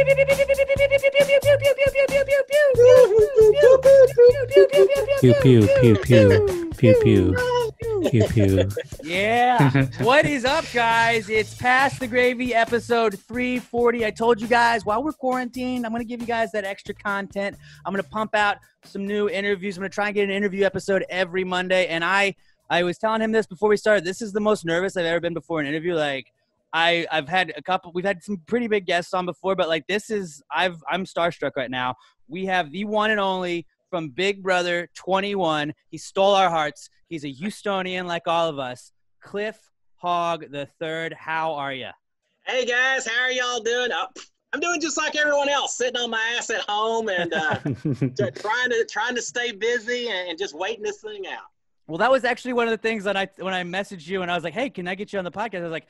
Pew pew pew pew pew pew pew pew. Yeah. What is up, guys? It's Past the Gravy, episode 340. I told you guys while we're quarantined, I'm going to give you guys that extra content. I'm going to pump out some new interviews. I'm going to try and get an interview episode every Monday. And I was telling him this before we started. This is the most nervous I've ever been before an interview. Like, I've had we've had some pretty big guests on before, but like I'm starstruck right now. We have the one and only from Big Brother 21. He stole our hearts. He's a Houstonian like all of us. Cliff Hogg the third. How are you? Hey guys, how are y'all doing? I'm doing just like everyone else, sitting on my ass at home and trying to stay busy and just waiting this thing out. Well, that was actually one of the things that when I messaged you and I was like, hey, can I get you on the podcast? I was like,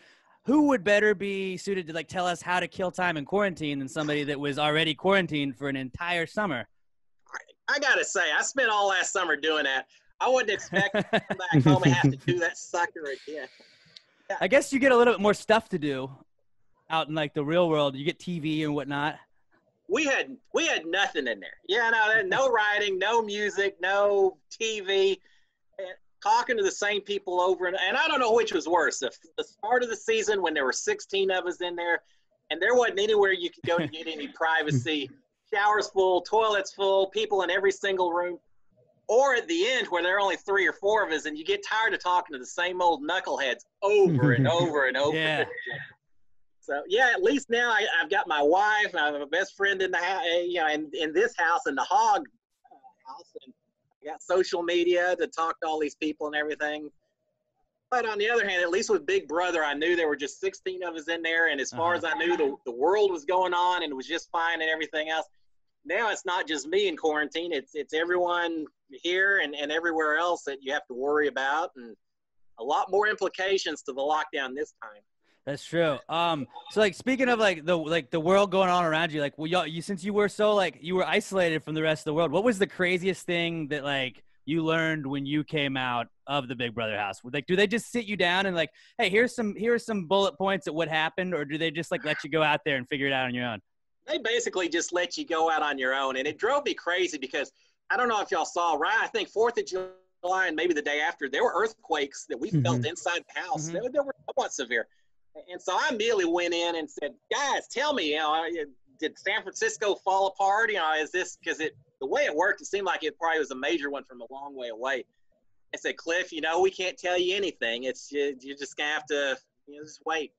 who would better be suited to like tell us how to kill time in quarantine than somebody that was already quarantined for an entire summer? I gotta say, I spent all last summer doing that. I wouldn't expect to come back home and have to do that sucker again. Yeah. I guess you get a little bit more stuff to do out in like the real world. You get TV and whatnot. We had nothing in there. Yeah, no writing, no music, no TV. Talking to the same people over and I don't know which was worse. The start of the season when there were 16 of us in there and there wasn't anywhere you could go to get any privacy, showers full, toilets full, people in every single room, or at the end where there are only 3 or 4 of us and you get tired of talking to the same old knuckleheads over and over and over. Yeah. So yeah, at least now I've got my wife, I have a best friend in the house, in this house, in the Hogg house, and I got social media to talk to all these people and everything. But on the other hand, at least with Big Brother, I knew there were just 16 of us in there. And as far as I knew, the world was going on and it was just fine and everything else. Now it's not just me in quarantine. It's everyone here and everywhere else that you have to worry about. And a lot more implications to the lockdown this time. That's true. So like speaking of like the world going on around you, like you since you were so like you were isolated from the rest of the world, what was the craziest thing that like you learned when you came out of the Big Brother house? Like, do they just sit you down and like, hey, here's some bullet points at what happened, or do they just like let you go out there and figure it out on your own? They basically just let you go out on your own, and it drove me crazy because I don't know if y'all saw, right? I think 4th of July and maybe the day after, there were earthquakes that we felt inside the house. They were somewhat severe. And so I immediately went in and said, guys, tell me, did San Francisco fall apart? Is this because the way it worked, it seemed like it probably was a major one from a long way away. I said, Cliff, we can't tell you anything. You're just gonna have to just wait.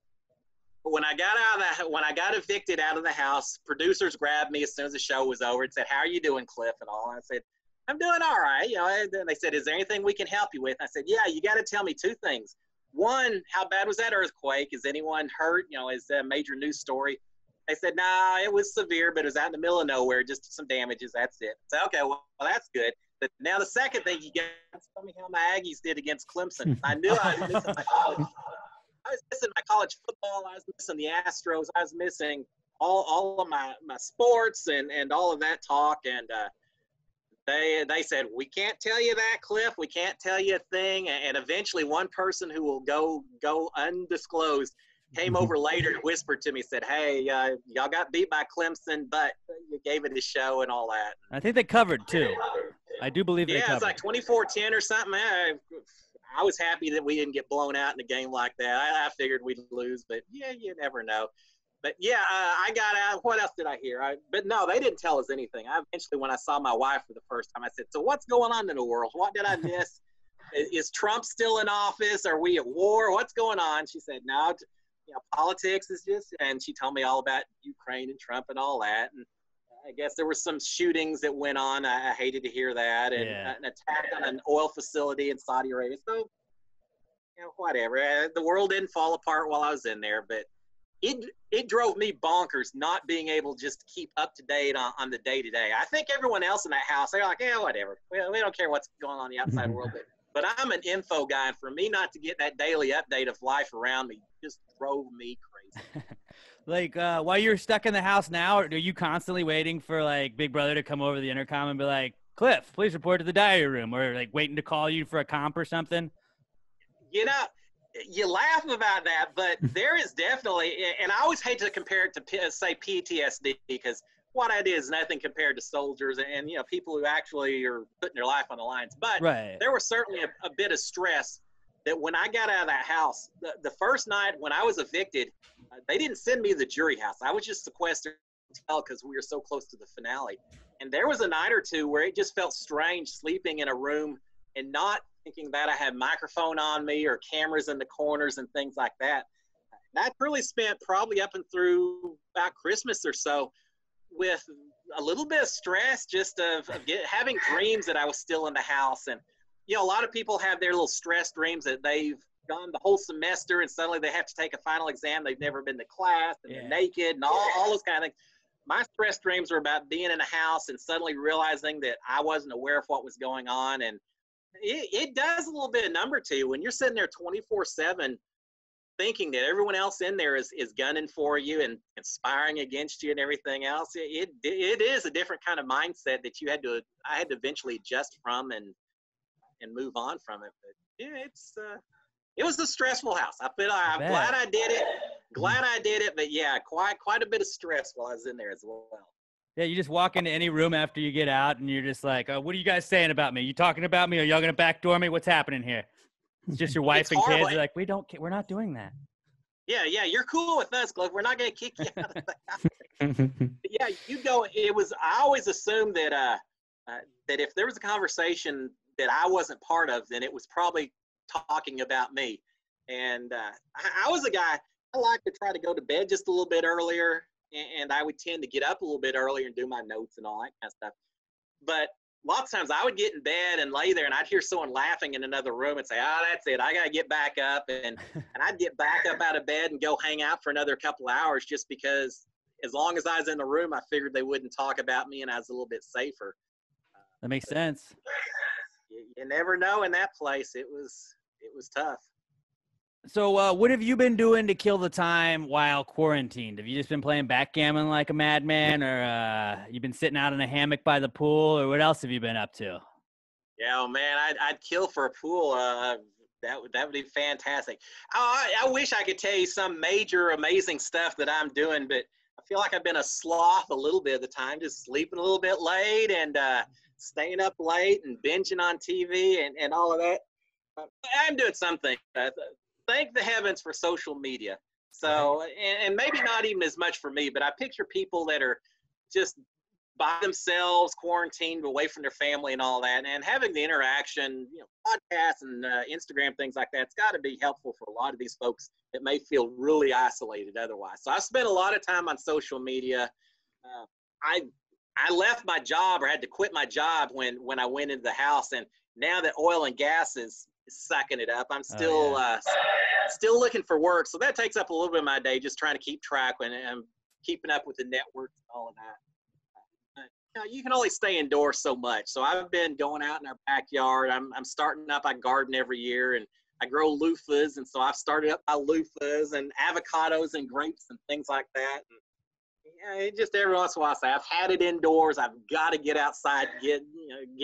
But when I got evicted out of the house, producers grabbed me as soon as the show was over and said, how are you doing, Cliff? And all. And I said, I'm doing all right. And they said, is there anything we can help you with? And I said, yeah, you got to tell me 2 things. One, how bad was that earthquake? Is anyone hurt? Is that a major news story? They said, nah, it was severe, but it was out in the middle of nowhere, just some damages. That's it. I said, okay, well, that's good. But now the second thing you got to tell me how my Aggies did against Clemson. I knew I was missing my college. I was missing my college football. I was missing the Astros. I was missing all of my sports and all of that talk. And They said, we can't tell you that, Cliff. We can't tell you a thing. And eventually one person who will go undisclosed came over later and whispered to me, said, hey, y'all got beat by Clemson, but you gave it a show and all that. I think they covered, too. I do believe they covered. Yeah, it's like 24-10 or something. I was happy that we didn't get blown out in a game like that. I figured we'd lose, but yeah, you never know. But yeah, I got out. What else did I hear? But no, they didn't tell us anything. Eventually, when I saw my wife for the first time, I said, so what's going on in the world? What did I miss? Is Trump still in office? Are we at war? What's going on? She said, no, politics is just, and she told me all about Ukraine and Trump and all that. And I guess there were some shootings that went on. I hated to hear that. And an attack on an oil facility in Saudi Arabia. So, whatever. The world didn't fall apart while I was in there, but it drove me bonkers not being able to just keep up to date on the day-to-day. I think everyone else in that house, they're like, yeah, whatever. We don't care what's going on in the outside world. But I'm an info guy, and for me not to get that daily update of life around me just drove me crazy. Like, while you're stuck in the house now, are you constantly waiting for, like, Big Brother to come over the intercom and be like, Cliff, please report to the diary room, or, like, waiting to call you for a comp or something? you laugh about that, but there is definitely, and I always hate to compare it to, say, PTSD, because what I did is nothing compared to soldiers and, people who actually are putting their life on the lines. But Right. there was certainly a bit of stress that when I got out of that house, the first night when I was evicted, they didn't send me to the jury house. I was just sequestered because we were so close to the finale. And there was a night or two where it just felt strange sleeping in a room and not thinking that I had microphone on me or cameras in the corners and things like that. And I really spent probably up and through about Christmas or so with a little bit of stress, just of having dreams that I was still in the house. And, a lot of people have their little stress dreams that they've gone the whole semester and suddenly they have to take a final exam. They've never been to class and they're naked and all those kind of things. My stress dreams were about being in a house and suddenly realizing that I wasn't aware of what was going on. And it does a little bit of number to you when you're sitting there 24/7 thinking that everyone else in there is gunning for you and conspiring against you and everything else. It is a different kind of mindset that I had to eventually adjust from and move on from it. But yeah, it was a stressful house. I'm glad I did it. But yeah, quite a bit of stress while I was in there as well. Yeah, you just walk into any room after you get out and you're just like, what are you guys saying about me? You talking about me? Are y'all going to backdoor me? What's happening here? It's just your wife and kids. They're like, we're not doing that. Yeah, you're cool with us, Cliff. We're not going to kick you out of the house. Yeah, I always assumed that that if there was a conversation that I wasn't part of, then it was probably talking about me. And I was a guy, I like to try to go to bed just a little bit earlier, and I would tend to get up a little bit earlier and do my notes and all that kind of stuff. But lots of times I would get in bed and lay there and I'd hear someone laughing in another room and say, that's it. I got to get back up. And I'd get back up out of bed and go hang out for another couple of hours just because as long as I was in the room, I figured they wouldn't talk about me and I was a little bit safer. That makes sense. You never know in that place. It was tough. So what have you been doing to kill the time while quarantined? Have you just been playing backgammon like a madman, or you been sitting out in a hammock by the pool, or what else have you been up to? Yeah, man, I'd kill for a pool. That would be fantastic. I wish I could tell you some major amazing stuff that I'm doing, but I feel like I've been a sloth a little bit of the time, just sleeping a little bit late and staying up late and binging on TV and all of that. I'm doing something. Thank the heavens for social media. So, and maybe not even as much for me, but I picture people that are just by themselves, quarantined away from their family and all that, and having the interaction, podcasts and Instagram, things like that, it's got to be helpful for a lot of these folks that may feel really isolated otherwise. So I spent a lot of time on social media. I left my job or had to quit my job when I went into the house, and now that oil and gas is sucking it up, I'm still still looking for work. So that takes up a little bit of my day, just trying to keep track and keeping up with the networks and all of that. You can only stay indoors so much. So I've been going out in our backyard. I'm starting up. I garden every year, and I grow loofahs, and so I've started up my loofahs and avocados and grapes and things like that. And just every once in a while, I've had it indoors. I've got to get outside, get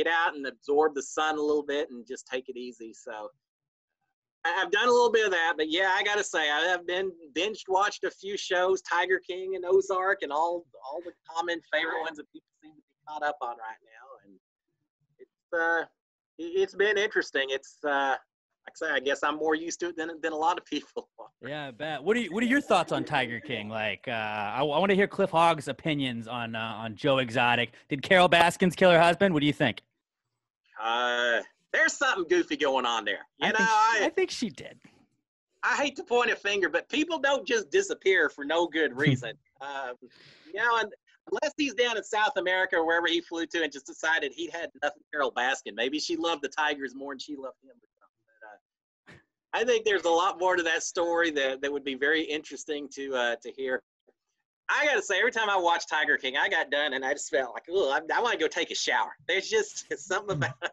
out and absorb the sun a little bit and just take it easy. So I've done a little bit of that, but yeah, I got to say, I have been watched a few shows, Tiger King and Ozark, and all the common favorite ones that people seem to be caught up on right now. And it's been interesting. It's like I say, I guess I'm more used to it than a lot of people. Yeah, I bet. What are your thoughts on Tiger King? Like, I want to hear Cliff Hogg's opinions on Joe Exotic. Did Carol Baskins kill her husband? What do you think? There's something goofy going on there. I think she did. I hate to point a finger, but people don't just disappear for no good reason. And unless he's down in South America or wherever he flew to and just decided he had nothing with Carol Baskin. Maybe she loved the Tigers more than she loved him. But I think there's a lot more to that story that would be very interesting to hear. I got to say, every time I watch Tiger King, I got done and I just felt like, I want to go take a shower. There's just something about it.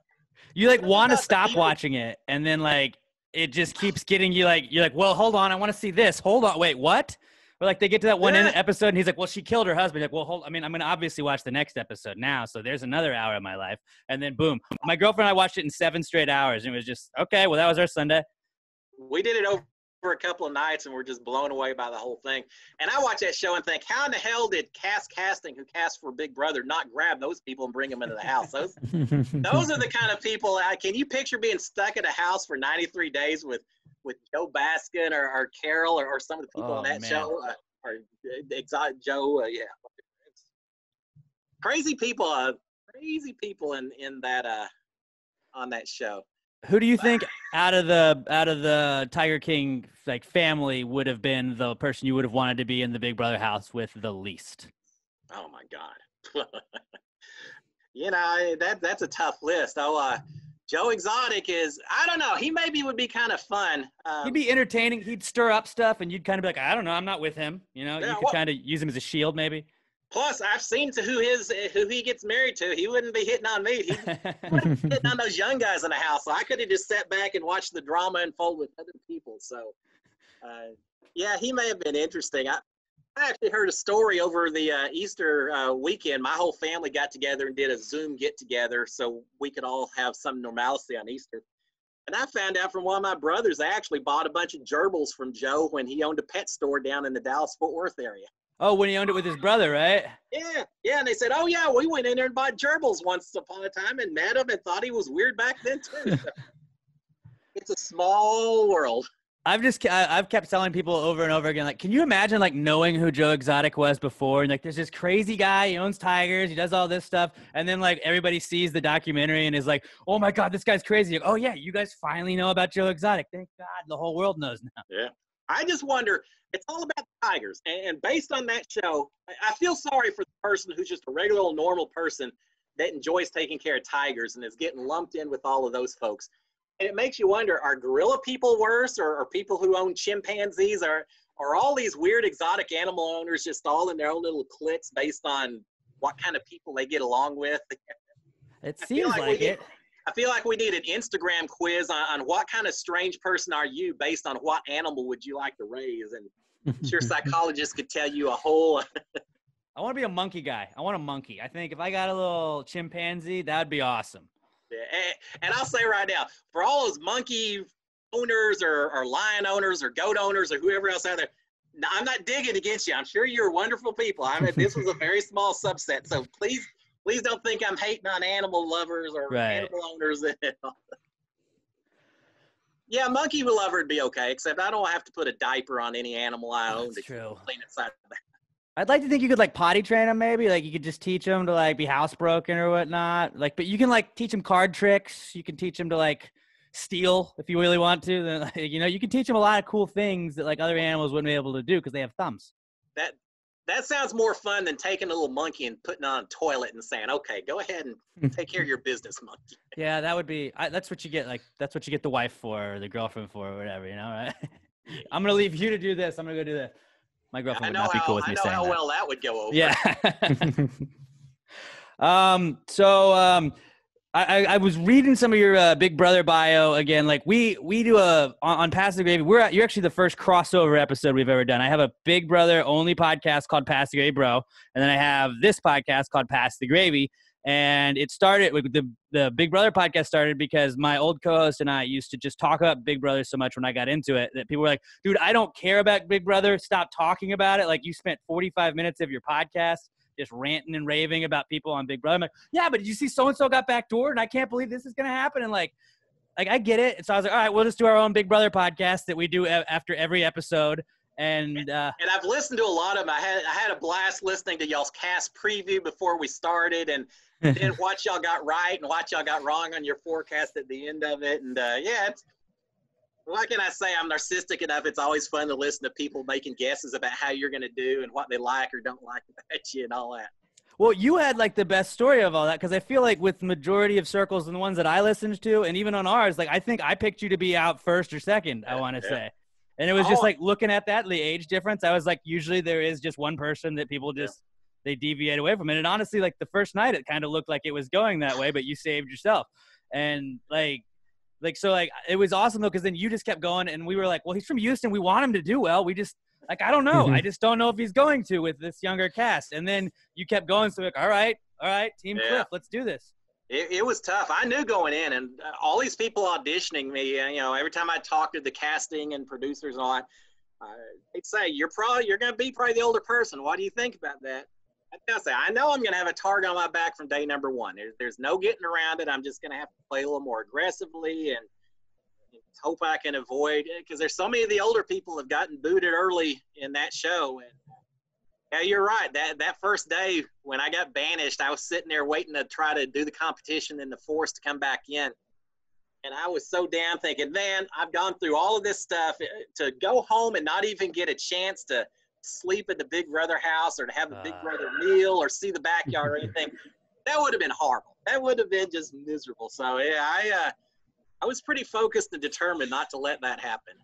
You want to stop watching it, and then it just keeps getting you you're like, well, hold on, I want to see this. Hold on, wait, what? Or they get to that one episode, and he's like, well, she killed her husband. Like, well, I'm going to obviously watch the next episode now, so there's another hour of my life. And then boom, my girlfriend and I watched it in 7 straight hours, and it was just, okay, well, that was our Sunday. we did it over a couple of nights, and we're just blown away by the whole thing. And I watch that show and think, how in the hell did casting who cast for Big Brother not grab those people and bring them into the house? Those are the kind of people. Can you picture being stuck in a house for 93 days with Joe Baskin or Carol or some of the people on that show? Or Exotic Joe, yeah. Crazy people in that on that show. Who do you think out of the Tiger King like family would have been the person you would have wanted to be in the Big Brother house with the least? Oh my God. That's a tough list. Joe Exotic is, I don't know, he maybe would be kind of fun. He'd be entertaining. He'd stir up stuff, and you'd kind of be like, I don't know, I'm not with him. You could kind of use him as a shield, maybe. Plus, I've seen who he gets married to. He wouldn't be hitting on me. He wouldn't be hitting on those young guys in the house. So I could have just sat back and watched the drama unfold with other people. So, he may have been interesting. I actually heard a story over the Easter weekend. My whole family got together and did a Zoom get-together so we could all have some normalcy on Easter. And I found out from one of my brothers, they actually bought a bunch of gerbils from Joe when he owned a pet store down in the Dallas-Fort Worth area. Oh, when he owned it with his brother, right? Yeah. And they said, oh, yeah, we went in there and bought gerbils once upon a time and met him and thought he was weird back then, too. So, it's a small world. I've kept telling people over and over again, like, can you imagine, like, knowing who Joe Exotic was before? And, like, there's this crazy guy. He owns tigers. He does all this stuff. And then, like, everybody sees the documentary and is like, oh, my God, this guy's crazy. Like, oh, yeah, you guys finally know about Joe Exotic. Thank God the whole world knows now. Yeah. I just wonder, it's all about the tigers. And based on that show, I feel sorry for the person who's just a regular old normal person that enjoys taking care of tigers and is getting lumped in with all of those folks. And it makes you wonder, are gorilla people worse or people who own chimpanzees? Are all these weird exotic animal owners just all in their own little cliques based on what kind of people they get along with? It seems like it. I feel like we need an Instagram quiz on what kind of strange person are you based on what animal would you like to raise. And I'm sure psychologists could tell you a whole. I want to be a monkey guy. I want a monkey. I think if I got a little chimpanzee, that would be awesome. Yeah, and I'll say right now, for all those monkey owners or lion owners or goat owners or whoever else out there, I'm not digging against you. I'm sure you're wonderful people. I mean, this was a very small subset. So please don't think I'm hating on animal lovers or animal owners. Yeah, monkey lover would be okay, except I don't have to put a diaper on any animal I own to clean inside the back. I'd like to think you could like potty train them maybe. Like you could just teach them to like be housebroken or whatnot. Like, but you can like teach them card tricks. You can teach them to like steal if you really want to. Then, like, you can teach them a lot of cool things that like other animals wouldn't be able to do because they have thumbs. That sounds more fun than taking a little monkey and putting on a toilet and saying, okay, go ahead and take care of your business, monkey. Yeah, that would be, that's what you get. Like, that's what you get the wife for or the girlfriend for or whatever, right? I'm going to leave you to do this. I'm going to go do this. My girlfriend would not be cool with me saying that. I know how well that would go over. Yeah. I was reading some of your Big Brother bio again. Like we do on Pass the Gravy. You're actually the first crossover episode we've ever done. I have a Big Brother only podcast called Pass the Gravy Bro, and then I have this podcast called Pass the Gravy. And it started with the Big Brother podcast started because my old co-host and I used to just talk about Big Brother so much when I got into it that people were like, dude, I don't care about Big Brother. Stop talking about it. Like you spent 45 minutes of your podcast just ranting and raving about people on Big Brother. I'm like, yeah, but did you see so-and-so got backdoored and I can't believe this is going to happen. And like I get it. And so I was like, all right, we'll just do our own Big Brother podcast that we do after every episode. And I've listened to a lot of them. I had a blast listening to y'all's cast preview before we started and then what y'all got right and what y'all got wrong on your forecast at the end of it. And what can I say? I'm narcissistic enough. It's always fun to listen to people making guesses about how you're going to do and what they like or don't like about you and all that. Well, you had like the best story of all that because I feel like with the majority of circles and the ones that I listened to and even on ours, like I think I picked you to be out first or second, I want to say. And it was just like looking at that, the age difference. I was like, usually there is just one person that people just they deviate away from it. And honestly, like the first night, it kind of looked like it was going that way, but you saved yourself. And so it was awesome though, because then you just kept going, and we were like, well, he's from Houston. We want him to do well. We just I don't know. I just don't know if he's going to with this younger cast. And then you kept going, so like, all right, Team Cliff, let's do this. It was tough. I knew going in, and all these people auditioning me, every time I talked to the casting and producers and all that, they'd say, you're going to be probably the older person. What do you think about that? I say, I know I'm going to have a target on my back from day number one. There's no getting around it. I'm just going to have to play a little more aggressively and hope I can avoid it, because there's so many of the older people have gotten booted early in that show. And yeah, you're right. That first day when I got banished, I was sitting there waiting to try to do the competition and the force to come back in. And I was so down thinking, man, I've gone through all of this stuff to go home and not even get a chance to sleep at the Big Brother house or to have a Big Brother meal or see the backyard or anything. That would have been horrible. That would have been just miserable. So yeah, I was pretty focused and determined not to let that happen.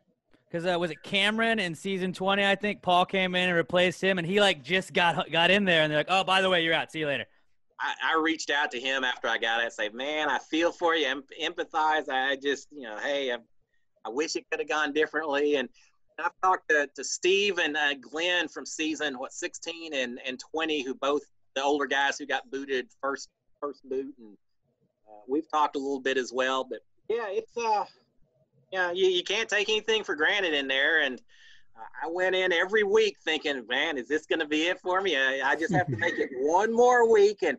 Because was it Cameron in season 20? I think Paul came in and replaced him, and he just got in there, and they're like, "Oh, by the way, you're out. See you later." I reached out to him after I got it and say, "Man, I feel for you. Empathize. I just, hey, I wish it could have gone differently." And I've talked to Steve and Glenn from season 16 and 20, who both the older guys who got booted first boot, and we've talked a little bit as well. But yeah, it's you can't take anything for granted in there. And I went in every week thinking, man, is this going to be it for me? I just have to make it one more week. And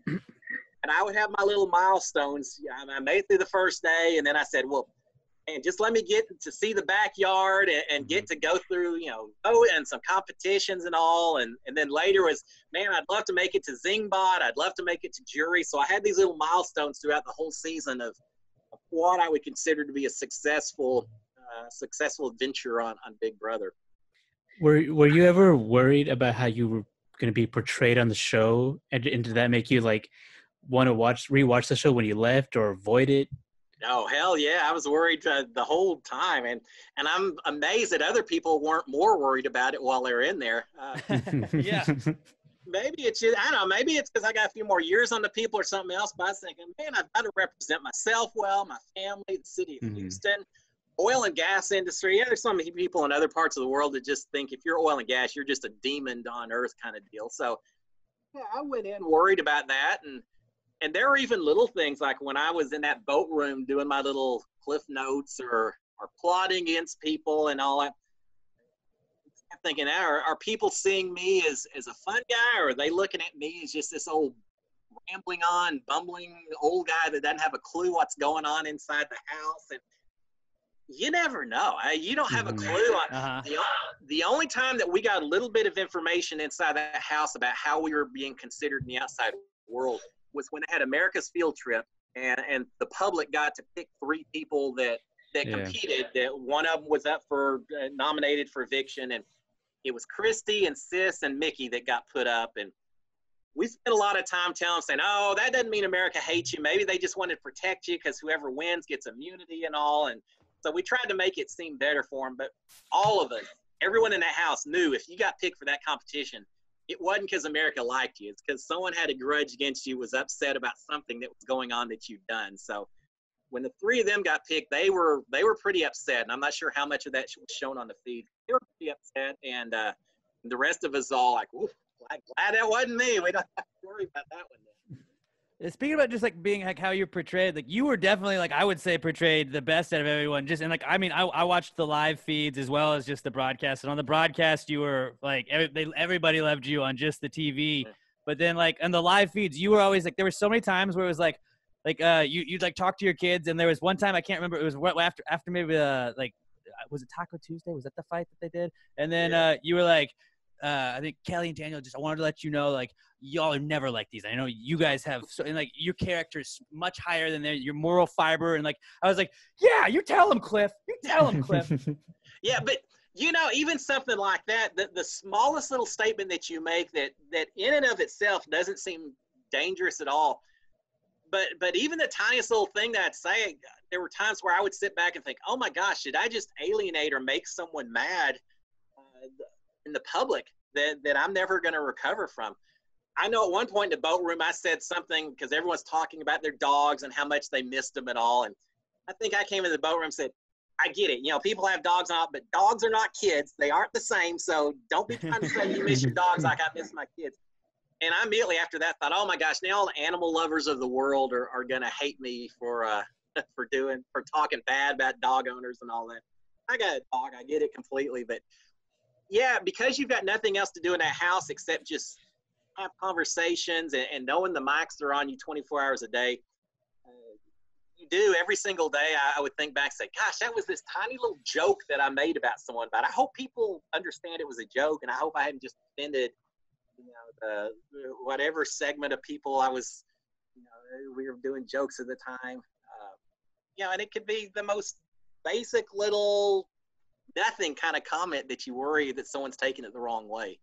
I would have my little milestones. I made it through the first day, and then I said, well, and just let me get to see the backyard and get to go through, and some competitions and all. And then later was, man, I'd love to make it to Zingbot. I'd love to make it to jury. So I had these little milestones throughout the whole season of what I would consider to be a successful adventure on Big Brother. Were you ever worried about how you were going to be portrayed on the show, and did that make you want to rewatch the show when you left or avoid it? Oh, hell yeah. I was worried the whole time. And I'm amazed that other people weren't more worried about it while they were in there. Yeah. Maybe it's just, I don't know, maybe it's because I got a few more years on the people or something else. But I was thinking, man, I've got to represent myself well, my family, the city of Houston, oil and gas industry. Yeah, there's some people in other parts of the world that just think if you're oil and gas, you're just a demon on earth kind of deal. So yeah, I went in worried about that. And there were even little things like when I was in that boat room doing my little cliff notes or plotting against people and all that. I'm thinking, are people seeing me as a fun guy, or are they looking at me as just this old rambling on, bumbling old guy that doesn't have a clue what's going on inside the house? And you never know. You don't have a clue. The only time that we got a little bit of information inside that house about how we were being considered in the outside world was when they had America's field trip, and the public got to pick 3 people that competed. That one of them was up for nominated for eviction, and it was Christy and Sis and Mickey that got put up. And we spent a lot of time telling them, saying, "Oh, that doesn't mean America hates you. Maybe they just wanted to protect you because whoever wins gets immunity and all." And so we tried to make it seem better for them. But all of us, everyone in that house knew if you got picked for that competition, it wasn't because America liked you. It's because someone had a grudge against you, was upset about something that was going on that you've done. So when the 3 of them got picked, they were pretty upset. And I'm not sure how much of that was shown on the feed. They were pretty upset. And the rest of us all like, ooh, glad that wasn't me. We don't have to worry about that one then. Speaking about just being how you're portrayed, you were definitely I would say portrayed the best out of everyone. I watched the live feeds as well as just the broadcast, and on the broadcast you were everybody loved you on just the TV, but then on the live feeds you were always there were so many times where it was you'd talk to your kids, and there was one time I can't remember, it was after maybe was it Taco Tuesday? Was that the fight that they did? And then you were I think Kelly and Daniel, I wanted to let you know, y'all are never like these. I know you guys have, your character is much higher than your moral fiber. And I was yeah, you tell him, Cliff. You tell him, Cliff. Yeah, but even something like that, the smallest little statement that you make that in and of itself doesn't seem dangerous at all. But even the tiniest little thing that I'd say, there were times where I would sit back and think, oh my gosh, did I just alienate or make someone mad in the public that I'm never going to recover from? I know at one point in the boat room, I said something because everyone's talking about their dogs and how much they missed them and all. And I think I came in the boat room and said, I get it. People have dogs and all, but dogs are not kids. They aren't the same. So don't be trying to say you miss your dogs like I miss my kids. And I immediately after that thought, oh my gosh, now all the animal lovers of the world are going to hate me for talking bad about dog owners and all that. I got a dog. I get it completely. But yeah, because you've got nothing else to do in that house except just have conversations and knowing the mics are on you 24 hours a day. You do every single day. I would think back and say, gosh, that was this tiny little joke that I made about someone. But I hope people understand it was a joke. And I hope I hadn't just offended, whatever segment of people I was, we were doing jokes at the time. And it could be the most basic little nothing kind of comment that you worry that someone's taking it the wrong way.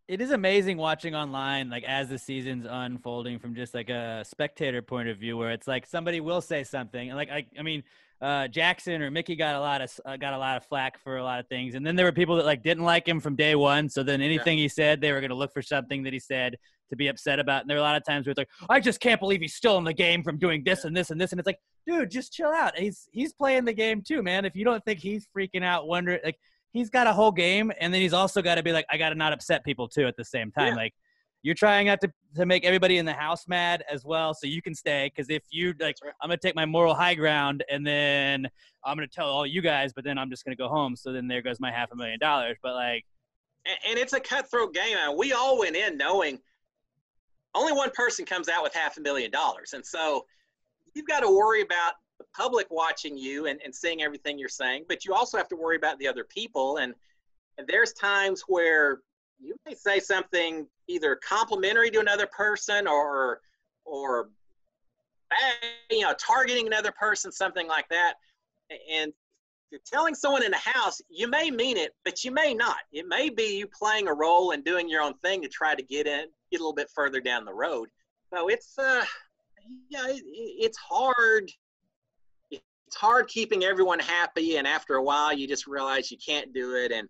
It is amazing watching online, like as the season's unfolding from just like a spectator point of view, where it's like somebody will say something, and like I mean, Jackson or Mickey got a lot of flack for a lot of things, and then there were people that like didn't like him from day one. So then anything he said, they were going to look for something that he said to be upset about. And there were a lot of times where it's like, I just can't believe he's still in the game from doing this and this and this, and it's like, dude, just chill out. He's playing the game too, man. If you don't think he's freaking out, wondering like. He's got a whole game, and then he's also got to be like, I got to not upset people too at the same time. Like, you're trying not to make everybody in the house mad as well, so you can stay. Because if you like, I'm gonna take my moral high ground, and then I'm gonna tell all you guys, but then I'm just gonna go home. So then there goes my $500,000. But like, and it's a cutthroat game. And we all went in knowing only one person comes out with $500,000, and so you've got to worry about the public watching you and seeing everything you're saying, but you also have to worry about the other people. And there's times where you may say something either complimentary to another person or targeting another person, something like that. And if you're telling someone in the house, you may mean it, but you may not. It may be you playing a role and doing your own thing to try to get a little bit further down the road. So it's hard. It's hard keeping everyone happy, and after a while you just realize you can't do it. And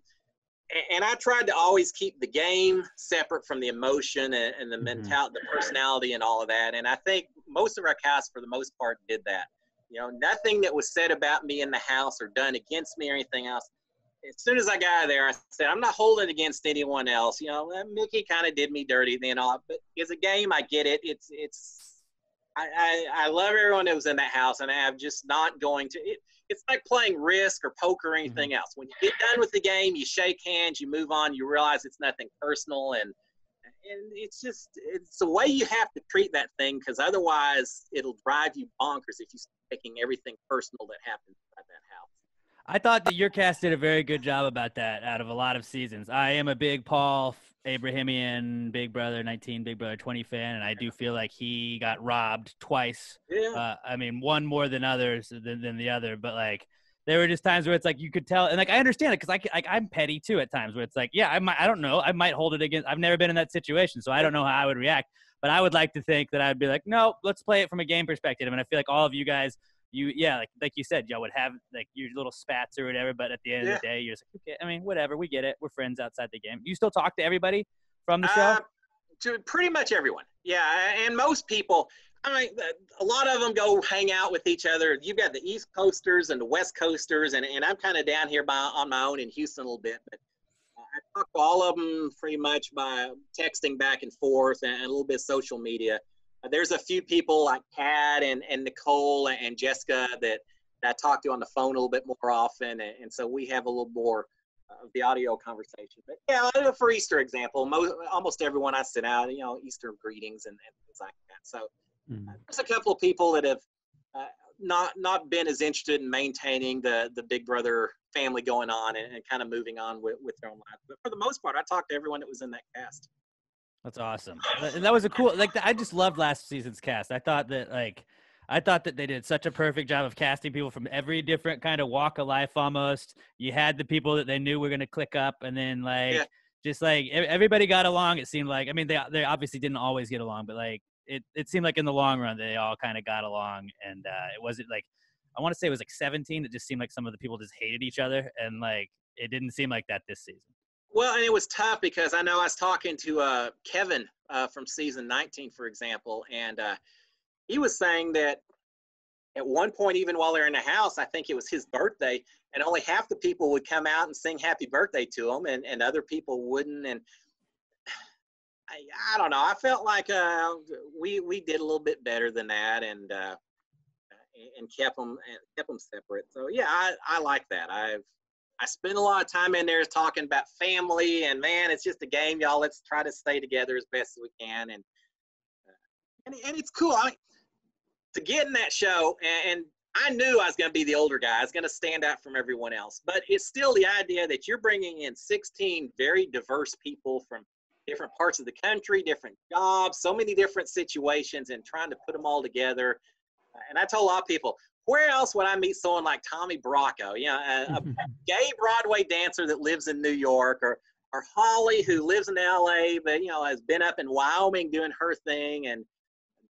I tried to always keep the game separate from the emotion and the mentality, the personality and all of that. And I think most of our cast for the most part did that. Nothing that was said about me in the house or done against me or anything else. As soon as I got out of there, I said, I'm not holding against anyone else. Mickey kind of did me dirty, but as a game, I get it. I love everyone that was in that house, and I'm just not going to. It's like playing Risk or poker or anything else. When you get done with the game, you shake hands, you move on, you realize it's nothing personal, and it's the way you have to treat that thing, because otherwise it'll drive you bonkers if you start taking everything personal that happens at that house. I thought that your cast did a very good job about that out of a lot of seasons. I am a big Paul Abrahamian Big Brother 19, Big Brother 20 fan, and I do feel like he got robbed twice. Yeah. One more than others than the other, but like there were just times where it's like you could tell, and like I understand it because I'm petty too at times where it's like, yeah, I don't know, I might hold it against. I've never been in that situation, so I don't know how I would react. But I would like to think that I'd be like, no, let's play it from a game perspective. And I feel like all of you guys. Like you said, y'all would have like your little spats or whatever, but at the end of the day, you're just like, okay, I mean, whatever, we get it. We're friends outside the game. You still talk to everybody from the show? To pretty much everyone. Yeah, and most people, I mean, a lot of them go hang out with each other. You've got the East Coasters and the West Coasters, and I'm kind of down here on my own in Houston a little bit, but I talk to all of them pretty much by texting back and forth and a little bit of social media. There's a few people like Kat and Nicole and Jessica that I talk to on the phone a little bit more often, and so we have a little more of the audio conversation. But yeah, for Easter example, almost everyone I sent out, Easter greetings and things like that. So there's a couple of people that have not been as interested in maintaining the Big Brother family going on and kind of moving on with their own lives. But for the most part, I talked to everyone that was in that cast. That's awesome. And that was a cool, I just loved last season's cast. I thought that they did such a perfect job of casting people from every different kind of walk of life almost. You had the people that they knew were going to click up, and then just like everybody got along. It seemed like, I mean, they obviously didn't always get along, but like it seemed like in the long run, they all kind of got along. And it wasn't like, I want to say it was like 17. It just seemed like some of the people just hated each other. And like, it didn't seem like that this season. Well, and it was tough because I know I was talking to Kevin from season 19, for example, and he was saying that at one point, even while they're in the house, I think it was his birthday, and only half the people would come out and sing happy birthday to him, and other people wouldn't. And I don't know. I felt like we did a little bit better than that, and kept them separate. So yeah, I like that. I spend a lot of time in there talking about family, and man, it's just a game, y'all. Let's try to stay together as best as we can, and it's cool. To get in that show, and I knew I was going to be the older guy. I was going to stand out from everyone else. But it's still the idea that you're bringing in 16 very diverse people from different parts of the country, different jobs, so many different situations, and trying to put them all together. And I told a lot of people, where else would I meet someone like Tommy Bracco, a gay Broadway dancer that lives in New York, or Holly, who lives in L.A., but, has been up in Wyoming doing her thing, and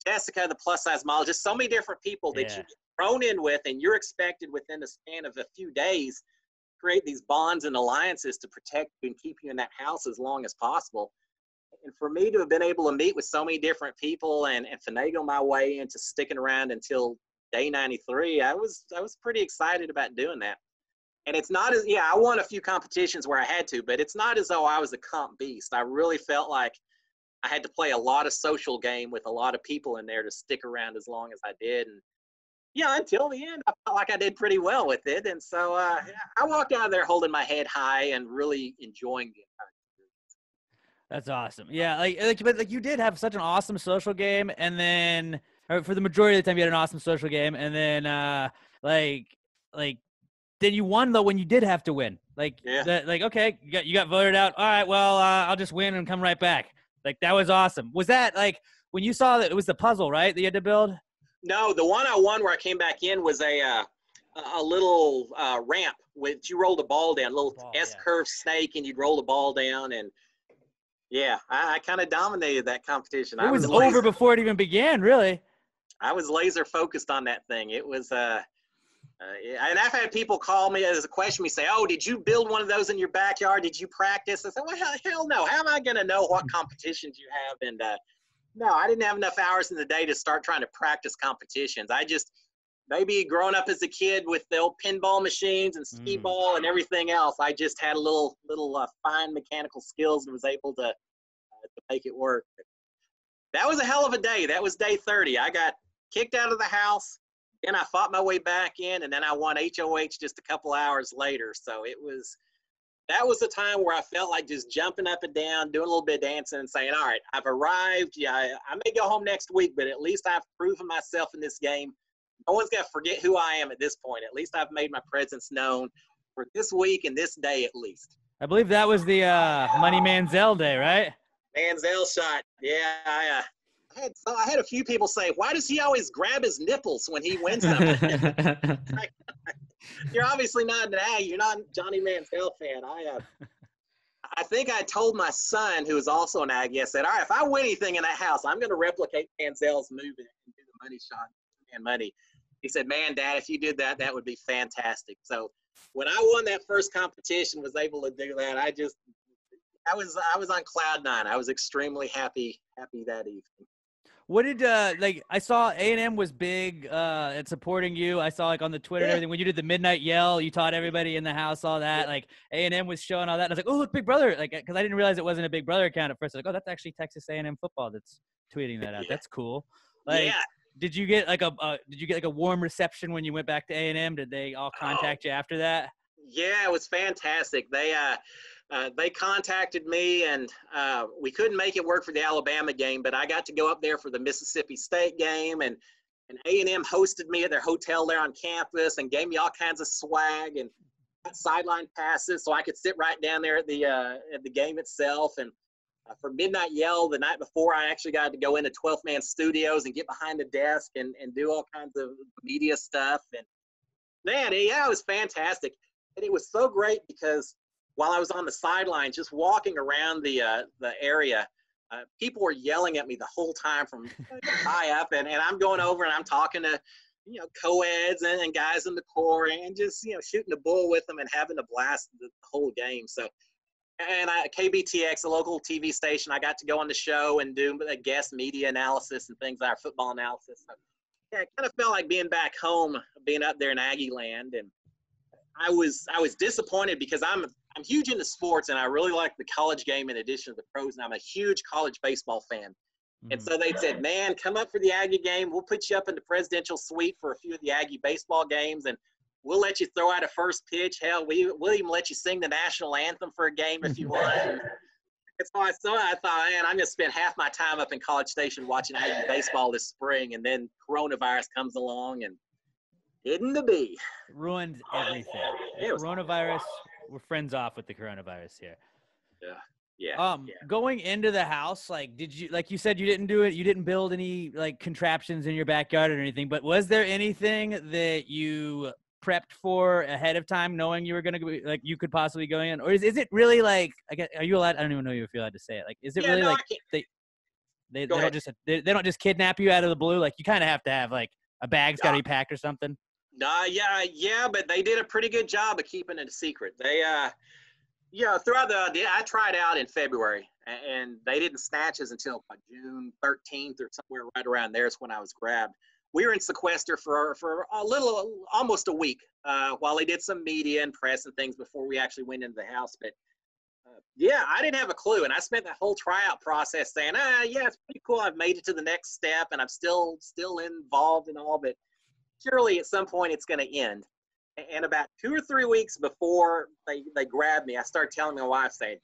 Jessica, the plus-size model, just so many different people that you get thrown in with, and you're expected within the span of a few days to create these bonds and alliances to protect you and keep you in that house as long as possible. And for me to have been able to meet with so many different people and finagle my way into sticking around until day 93, I was pretty excited about doing that. And it's not I won a few competitions where I had to, but it's not as though I was a comp beast. I really felt like I had to play a lot of social game with a lot of people in there to stick around as long as I did. And until the end, I felt like I did pretty well with it. And so I walked out of there holding my head high and really enjoying the entire experience. That's awesome. Yeah, but you did have such an awesome social game, and then for the majority of the time you had an awesome social game, and then then you won though when you did have to win. Okay, you got voted out. All right, well, I'll just win and come right back. That was awesome. Was that when you saw that it was the puzzle, right, that you had to build? No, the one I won where I came back in was a little ramp which you rolled a ball down, a little S-curve snake, and you'd roll the ball down. And yeah, I kind of dominated that competition. It was over before it even began, really. I was laser focused on that thing. It was and I've had people call me as a question. We say, "Oh, did you build one of those in your backyard? Did you practice?" I said, "Well, hell no. How am I going to know what competitions you have?" And no, I didn't have enough hours in the day to start trying to practice competitions. I just maybe growing up as a kid with the old pinball machines and skee ball and everything else, I just had a little fine mechanical skills and was able to make it work. That was a hell of a day. That was day 30. I got kicked out of the house. Then I fought my way back in, and then I won HOH just a couple hours later. So that was the time where I felt like just jumping up and down, doing a little bit of dancing and saying, all right, I've arrived. Yeah, I may go home next week, but at least I've proven myself in this game. No one's got to forget who I am at this point. At least I've made my presence known for this week and this day at least. I believe that was the Money Manziel day, right? Manziel shot. Yeah, I had a few people say, why does he always grab his nipples when he wins something? You're obviously not an Ag. You're not a Johnny Manziel fan. I think I told my son, who is also an Aggie, I said, all right, if I win anything in that house, I'm going to replicate Manziel's move and do the money shot and money. He said, man, Dad, if you did that, that would be fantastic. So when I won that first competition, was able to do that, I was on cloud nine. I was extremely happy that evening. What did I saw A&M was big at supporting you. I saw on the Twitter and everything when you did the midnight yell, you taught everybody in the house all that. A&M was showing all that. And I was like, oh, look, Big Brother! Because I didn't realize it wasn't a Big Brother account at first. I was like, oh, that's actually Texas A&M football that's tweeting that out. That's cool. Did you get a warm reception when you went back to A&M? Did they all contact you after that? Yeah, it was fantastic. They contacted me, and we couldn't make it work for the Alabama game, but I got to go up there for the Mississippi State game, and A&M hosted me at their hotel there on campus and gave me all kinds of swag and sideline passes so I could sit right down there at the game itself. And for Midnight Yell the night before, I actually got to go into 12th Man Studios and get behind the desk and do all kinds of media stuff. And man, it was fantastic. And it was so great because while I was on the sideline, just walking around the area, people were yelling at me the whole time from high up, and I'm going over and I'm talking to, co-eds and guys in the Corps and just, shooting the bull with them and having a blast the whole game. So, and KBTX, a local TV station, I got to go on the show and do a guest media analysis and things, our football analysis. So, yeah, it kind of felt like being back home, being up there in Aggie land. And I was disappointed because I'm I'm huge into sports, and I really like the college game in addition to the pros, and I'm a huge college baseball fan. And so they said, man, come up for the Aggie game. We'll put you up in the presidential suite for a few of the Aggie baseball games, and we'll let you throw out a first pitch. Hell, we'll even let you sing the national anthem for a game if you want. And so I thought, man, I'm going to spend half my time up in College Station watching Aggie baseball this spring, and then coronavirus comes along and didn't to be. It ruined everything. Coronavirus, we're friends off with the coronavirus here. Yeah. Going into the house, like, did you, like you said, you didn't do it, you didn't build any like contraptions in your backyard or anything, but was there anything that you prepped for ahead of time, knowing you were going to, like, you could possibly go in? Or is it really like, I guess, are you allowed, I don't even know if you're allowed to say it. Like, is it really like they don't just kidnap you out of the blue? Like, you kind of have to have like a bag's got to be packed or something. Yeah, but they did a pretty good job of keeping it a secret. They, throughout I tried out in February, and they didn't snatch us until June 13th or somewhere right around there is when I was grabbed. We were in sequester for almost a week while they did some media and press and things before we actually went into the house. But I didn't have a clue, and I spent that whole tryout process saying, it's pretty cool. I've made it to the next step, and I'm still involved and all, but surely at some point it's going to end. And about 2 or 3 weeks before they grabbed me, I started telling my wife, saying,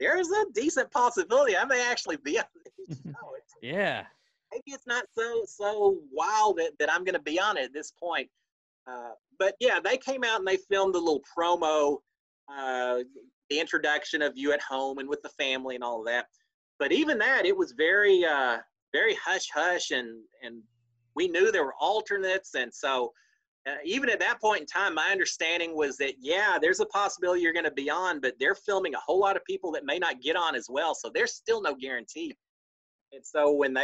there's a decent possibility I may actually be on this show. Yeah. Maybe it's not so wild that I'm going to be on it at this point. But yeah, they came out and they filmed a little promo, the introduction of you at home and with the family and all of that. But even that, it was very, very hush-hush, and we knew there were alternates. And so even at that point in time, my understanding was that, there's a possibility you're going to be on, but they're filming a whole lot of people that may not get on as well. So there's still no guarantee. And so when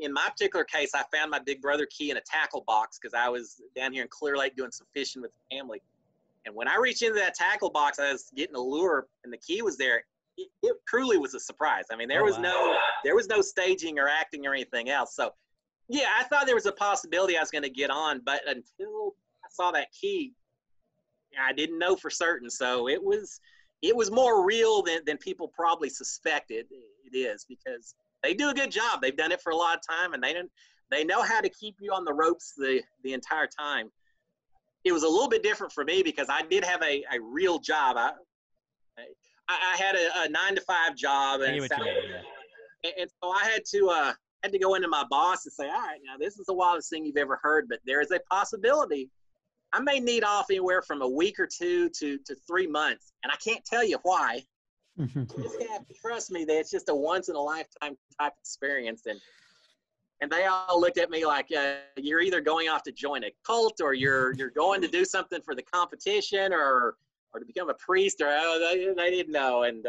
in my particular case, I found my big brother key in a tackle box because I was down here in Clear Lake doing some fishing with the family. And when I reached into that tackle box, I was getting a lure and the key was there. It truly was a surprise. I mean, there was no staging or acting or anything else. So yeah, I thought there was a possibility I was going to get on, but until I saw that key, I didn't know for certain. So it was more real than people probably suspected it is, because they do a good job. They've done it for a lot of time, and they know how to keep you on the ropes the entire time. It was a little bit different for me because I did have a real job. I had a 9-to-5 job, and so I had to go into my boss and say, all right, now this is the wildest thing you've ever heard, but there is a possibility I may need off anywhere from a week or 2 to 3 months. And I can't tell you why. You just have to trust me that it's just a once in a lifetime type experience. And they all looked at me like, you're either going off to join a cult, or you're going to do something for the competition, or to become a priest, or they didn't know. And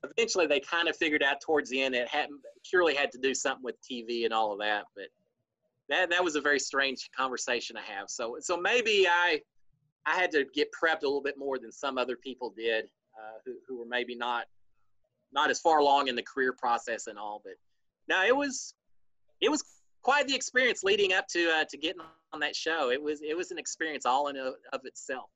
eventually they kind of figured out towards the end it surely had to do something with TV and all of that. But that was a very strange conversation to have. So maybe I had to get prepped a little bit more than some other people did, who were maybe not as far along in the career process and all. But no, it was quite the experience leading up to getting on that show. It was an experience all in of itself.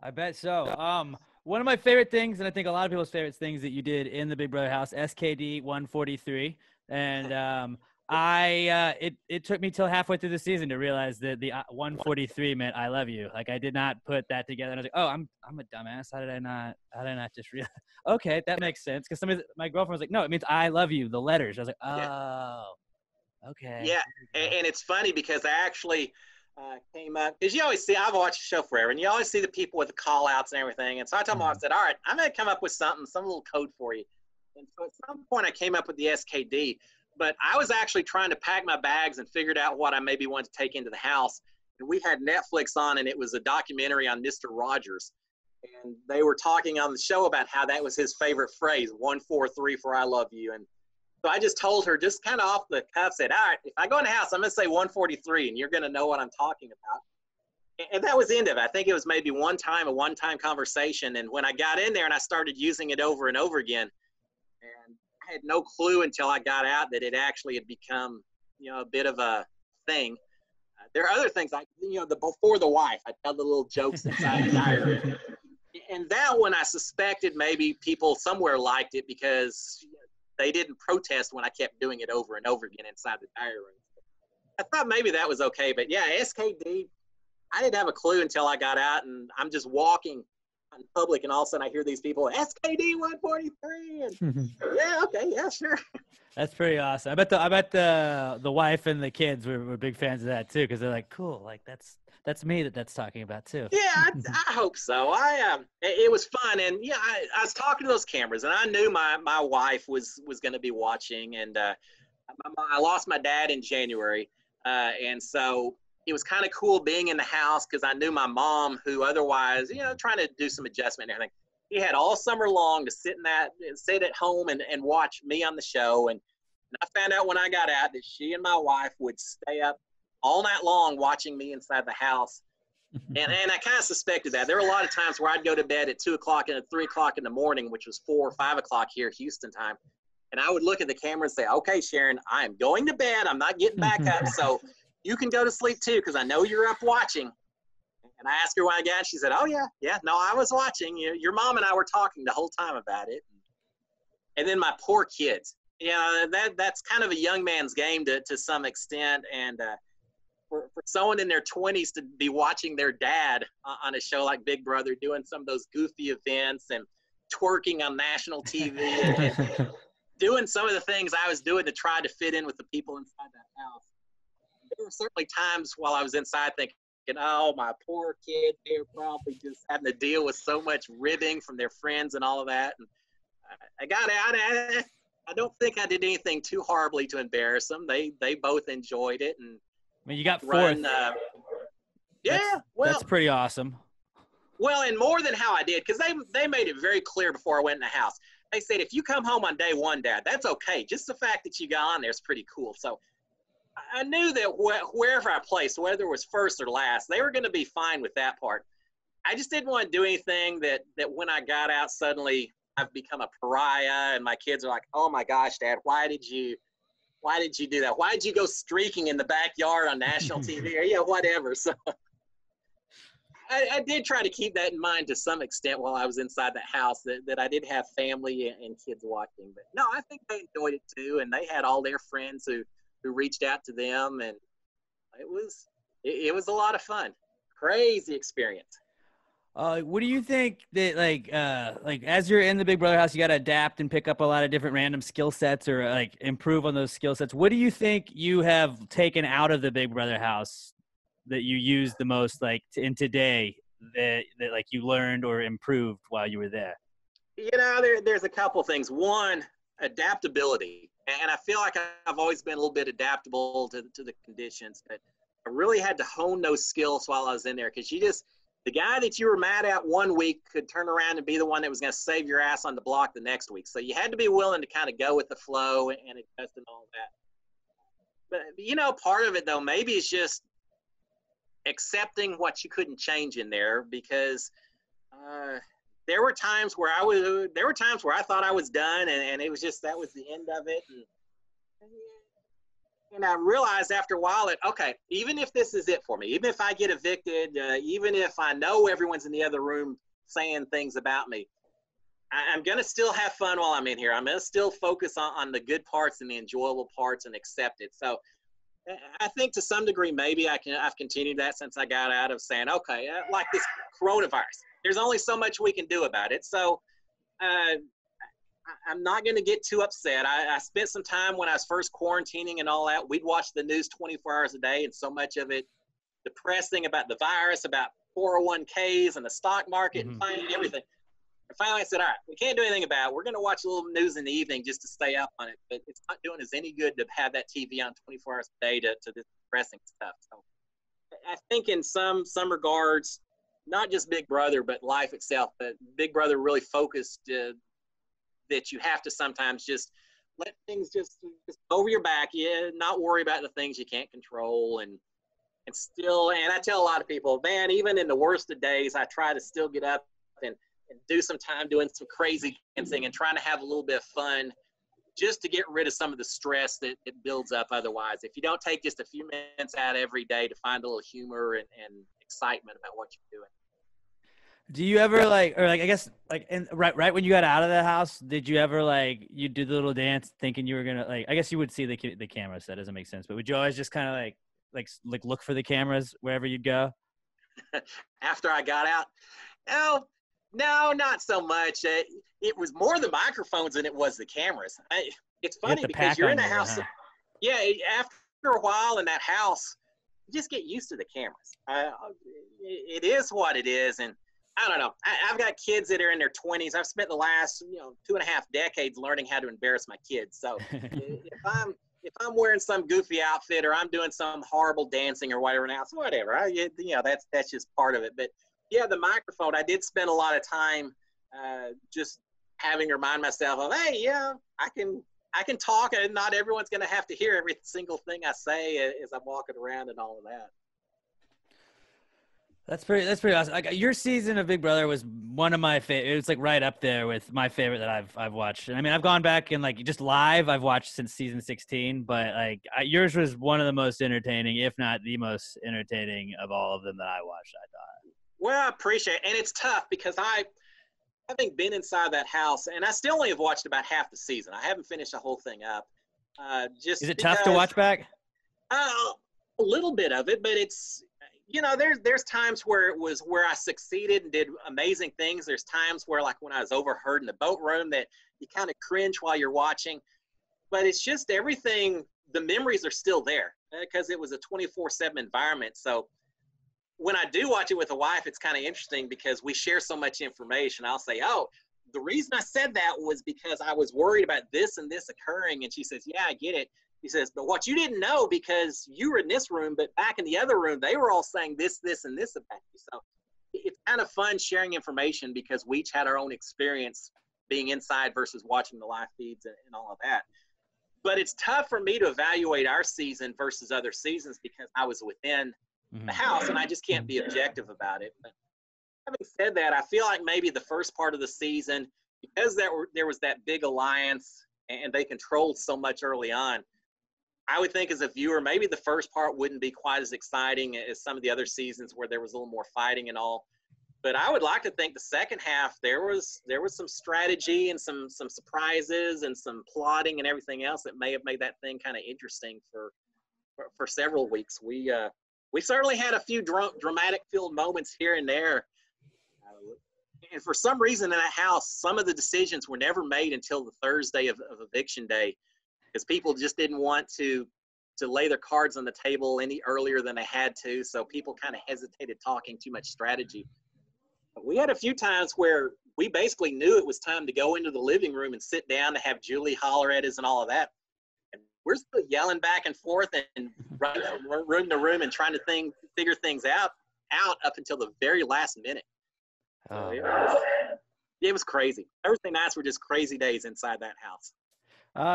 I bet so. One of my favorite things, and I think a lot of people's favorite things that you did in the Big Brother house, SKD 143. And it took me till halfway through the season to realize that the 143 meant I love you. Like, I did not put that together. And I was like, oh, I'm a dumbass. How did I not just realize? Okay, that makes sense. Because my girlfriend was like, no, it means I love you, the letters. I was like, oh, okay. Yeah, and it's funny because I actually came up, because you always see, I've watched the show forever, and you always see the people with the call outs and everything. And so I told them, I said, all right, I'm going to come up with some little code for you. And so at some point I came up with the SKD, but I was actually trying to pack my bags and figured out what I maybe wanted to take into the house. And we had Netflix on, and it was a documentary on Mr. Rogers. And they were talking on the show about how that was his favorite phrase, 143 for I love you. And so I just told her, just kind of off the cuff, said, all right, if I go in the house, I'm going to say 143, and you're going to know what I'm talking about. And that was the end of it. I think it was maybe a one-time conversation. And when I got in there and I started using it over and over again, and I had no clue until I got out that it actually had become, a bit of a thing. there are other things before the wife, I tell the little jokes inside the diary. And that one, I suspected maybe people somewhere liked it because they didn't protest when I kept doing it over and over again inside the diary room. I thought maybe that was okay, but yeah, SKD, I didn't have a clue until I got out, and I'm just walking in public, and all of a sudden I hear these people, SKD 143, and yeah, okay, yeah, sure. That's pretty awesome. I bet the wife and the kids were big fans of that too, because they're like, cool, like that's me that's talking about too. Yeah, I hope so. It was fun, and yeah, I was talking to those cameras, and I knew my wife was going to be watching, and I lost my dad in January, and so it was kind of cool being in the house because I knew my mom, who otherwise, trying to do some adjustment and everything. He had all summer long to sit at home and watch me on the show, and I found out when I got out that she and my wife would stay up all night long watching me inside the house. And I kind of suspected that. There were a lot of times where I'd go to bed at 2 o'clock and at 3 o'clock in the morning, which was 4 or 5 o'clock here, Houston time. And I would look at the camera and say, okay, Sharon, I am going to bed. I'm not getting back up. So you can go to sleep too, because I know you're up watching. And I asked her when I got, she said, oh yeah, no, I was watching. Your mom and I were talking the whole time about it. And then my poor kids, that's kind of a young man's game to some extent. And for someone in their 20s to be watching their dad on a show like Big Brother, doing some of those goofy events and twerking on national TV and doing some of the things I was doing to try to fit in with the people inside that house. There were certainly times while I was inside thinking, oh, my poor kid, they're probably just having to deal with so much ribbing from their friends and all of that. And I got out. I don't think I did anything too horribly to embarrass them. They both enjoyed it. And I mean, you got fourth. That's pretty awesome. Well, and more than how I did, because they made it very clear before I went in the house. They said, if you come home on day one, Dad, that's okay. Just the fact that you got on there is pretty cool. So I knew that wherever I placed, whether it was first or last, they were going to be fine with that part. I just didn't want to do anything that when I got out, suddenly I've become a pariah, and my kids are like, oh my gosh, Dad, why did you do that? Why did you go streaking in the backyard on national TV or whatever? So I did try to keep that in mind to some extent while I was inside that house, that I did have family and kids watching. But no, I think they enjoyed it too, and they had all their friends who reached out to them, and it was a lot of fun. Crazy experience. What do you think that like as you're in the Big Brother house, you got to adapt and pick up a lot of different random skill sets or like improve on those skill sets? What do you think you have taken out of the Big Brother house that you use the most, like in today, that like you learned or improved while you were there? There's a couple things. One, adaptability. And I feel like I've always been a little bit adaptable to the conditions, but I really had to hone those skills while I was in there, because the guy that you were mad at one week could turn around and be the one that was going to save your ass on the block the next week. So you had to be willing to kind of go with the flow and adjust and all that. But, part of it, though, maybe it's just accepting what you couldn't change in there, because there were times where I thought I was done, and it was just, that was the end of it. And I realized after a while that, okay, even if this is it for me, even if I get evicted, even if I know everyone's in the other room saying things about me, I'm going to still have fun while I'm in here. I'm going to still focus on the good parts and the enjoyable parts and accept it. So I think to some degree, maybe I've continued that since I got out of saying, okay, like this coronavirus, there's only so much we can do about it. So I'm not going to get too upset. I spent some time when I was first quarantining and all that. We'd watch the news 24 hours a day, and so much of it depressing about the virus, about 401ks and the stock market and everything. And finally I said, all right, we can't do anything about it. We're going to watch a little news in the evening just to stay up on it. But it's not doing us any good to have that TV on 24 hours a day to this depressing stuff. So I think in some regards, not just Big Brother, but life itself, but Big Brother really focused that you have to sometimes just let things just over your back, not worry about the things you can't control, and I tell a lot of people, man, even in the worst of days, I try to still get up and do some time doing some crazy dancing and trying to have a little bit of fun, just to get rid of some of the stress that it builds up otherwise. If you don't take just a few minutes out every day to find a little humor and excitement about what you're doing. Do you ever I guess right when you got out of the house, did you ever you do the little dance thinking you were gonna I guess you would see the camera, so that doesn't make sense. But would you always just kind of like look for the cameras wherever you'd go? After I got out, oh no, not so much. It was more the microphones than it was the cameras. It's funny because you're in the house. Huh? Yeah, after a while in that house, you just get used to the cameras. It is what it is, and I don't know. I've got kids that are in their 20s. I've spent the last 2.5 decades learning how to embarrass my kids. So if I'm wearing some goofy outfit or I'm doing some horrible dancing or whatever, now it's whatever. That's just part of it. But yeah, the microphone. I did spend a lot of time just having to remind myself of, hey, yeah, I can talk, and not everyone's going to have to hear every single thing I say as I'm walking around and all of that. That's pretty awesome. Your season of Big Brother was one of my favorite. It was right up there with my favorite that I've watched. I mean, I've gone back and just live I've watched since season 16, but yours was one of the most entertaining, if not the most entertaining of all of them that I watched, I thought. Well, I appreciate it. And it's tough because having been inside that house, and I still only have watched about half the season. I haven't finished the whole thing up. Is it tough to watch back? A little bit of it, but it's, there's times where I succeeded and did amazing things. There's times where, when I was overheard in the boat room, that you kind of cringe while you're watching. But it's just everything, the memories are still there because it was a 24/7 environment. So when I do watch it with a wife, it's kind of interesting because we share so much information. I'll say, oh, the reason I said that was because I was worried about this and this occurring. And she says, yeah, I get it. He says, but what you didn't know, because you were in this room, but back in the other room, they were all saying this, this, and this about you. So it's kind of fun sharing information because we each had our own experience being inside versus watching the live feeds and all of that. But it's tough for me to evaluate our season versus other seasons because I was within the house and I just can't be objective about it. But having said that, I feel like maybe the first part of the season, because there was that big alliance and they controlled so much early on, I would think as a viewer, maybe the first part wouldn't be quite as exciting as some of the other seasons where there was a little more fighting and all. But I would like to think the second half, there was some strategy and some surprises and some plotting and everything else that may have made that thing kind of interesting for several weeks. We certainly had a few dramatic filled moments here and there. And for some reason in that house, some of the decisions were never made until the Thursday of eviction day, because people just didn't want to lay their cards on the table any earlier than they had to. So people kind of hesitated talking too much strategy. But we had a few times where we basically knew it was time to go into the living room and sit down to have Julie holler at us and all of that. And we're still yelling back and forth and running room to room and trying to figure things out up until the very last minute. So it was crazy. Thursday nights were just crazy days inside that house.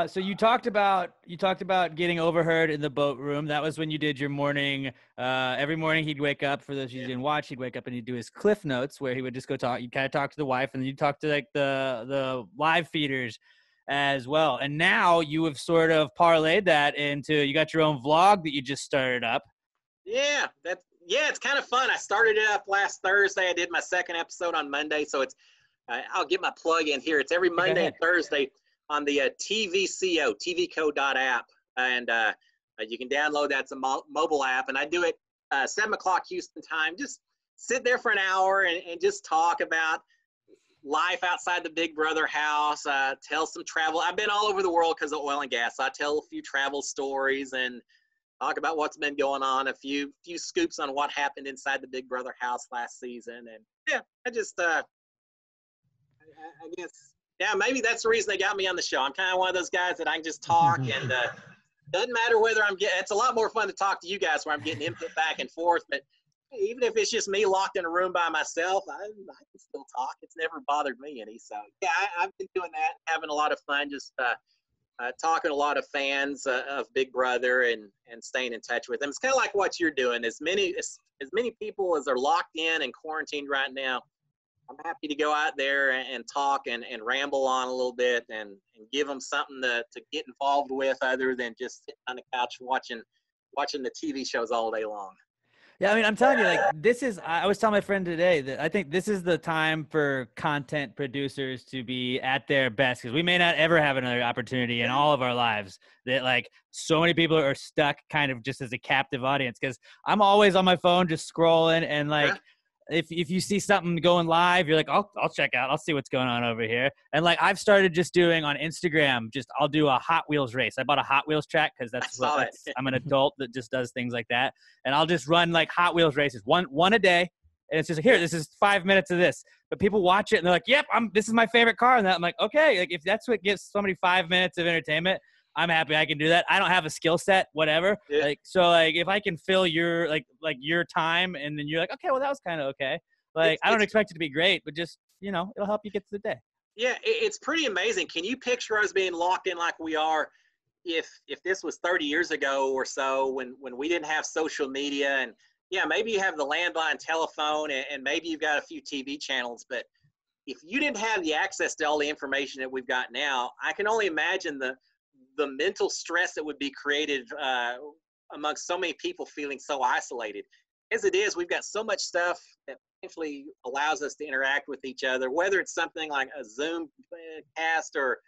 So you talked about getting overheard in the boat room. That was when you did your morning. Every morning he'd wake up. For those of you who didn't watch, he'd wake up and he'd do his Cliff Notes, where he would just go talk. You kind of talk to the wife, and then you talk to the live feeders as well. And now you have sort of parlayed that into, you got your own vlog that you just started up. Yeah, it's kind of fun. I started it up last Thursday. I did my second episode on Monday, so it's I'll get my plug in here. It's every Monday and Thursday on the tvco.app, and you can download that. It's a mobile app, and I do it 7 o'clock Houston time. Just sit there for an hour and just talk about life outside the Big Brother house, tell some travel. I've been all over the world because of oil and gas. So I tell a few travel stories and talk about what's been going on, a few scoops on what happened inside the Big Brother house last season. And yeah, I just, I guess, yeah, maybe that's the reason they got me on the show. I'm kind of one of those guys that I can just talk, and doesn't matter whether it's a lot more fun to talk to you guys where I'm getting input back and forth, but even if it's just me locked in a room by myself, I can still talk. It's never bothered me any. So yeah, I've been doing that, having a lot of fun, just talking to a lot of fans of Big Brother and staying in touch with them. It's kind of like what you're doing. As many people as are locked in and quarantined right now, I'm happy to go out there and talk and ramble on a little bit and give them something to get involved with other than just sitting on the couch watching the TV shows all day long. Yeah, I mean, I'm telling you, like, I was telling my friend today that I think this is the time for content producers to be at their best, because we may not ever have another opportunity in all of our lives that, like, so many people are stuck kind of just as a captive audience, because I'm always on my phone just scrolling, and, like, if you see something going live, you're like, I'll check out. I'll see what's going on over here. And, like, I've started just doing on Instagram, I'll do a Hot Wheels race. I bought a Hot Wheels track because I'm an adult that just does things like that. And I'll just run, like, Hot Wheels races, one a day. And it's just like, here, this is 5 minutes of this. But people watch it and they're like, yep, this is my favorite car. And I'm like, okay, like, if that's what gives somebody 5 minutes of entertainment, I'm happy I can do that. I don't have a skill set, whatever. Yeah. Like, so, like, if I can fill your like your time, and then you're like, okay, well, that was kind of okay. Like, I don't expect it to be great, but just, it'll help you get to the day. Yeah, it's pretty amazing. Can you picture us being locked in like we are if this was 30 years ago or so, when we didn't have social media, and yeah, maybe you have the landline telephone and maybe you've got a few TV channels, but if you didn't have the access to all the information that we've got now, I can only imagine the mental stress that would be created amongst so many people feeling so isolated. As it is, we've got so much stuff that potentially allows us to interact with each other, whether it's something like a Zoom cast or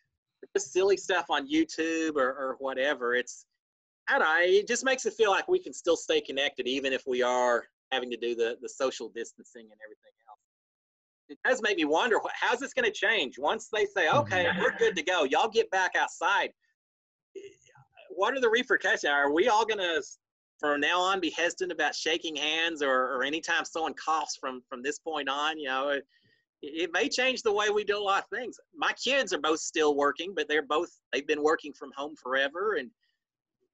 just silly stuff on YouTube or whatever. I don't know, it just makes it feel like we can still stay connected even if we are having to do the social distancing and everything else. It does make me wonder, how's this going to change once they say, okay, we're good to go, y'all get back outside? What are the repercussions? Are we all going to, from now on, be hesitant about shaking hands, or anytime someone coughs from this point on? It may change the way we do a lot of things. My kids are both still working, but they've been working from home forever. And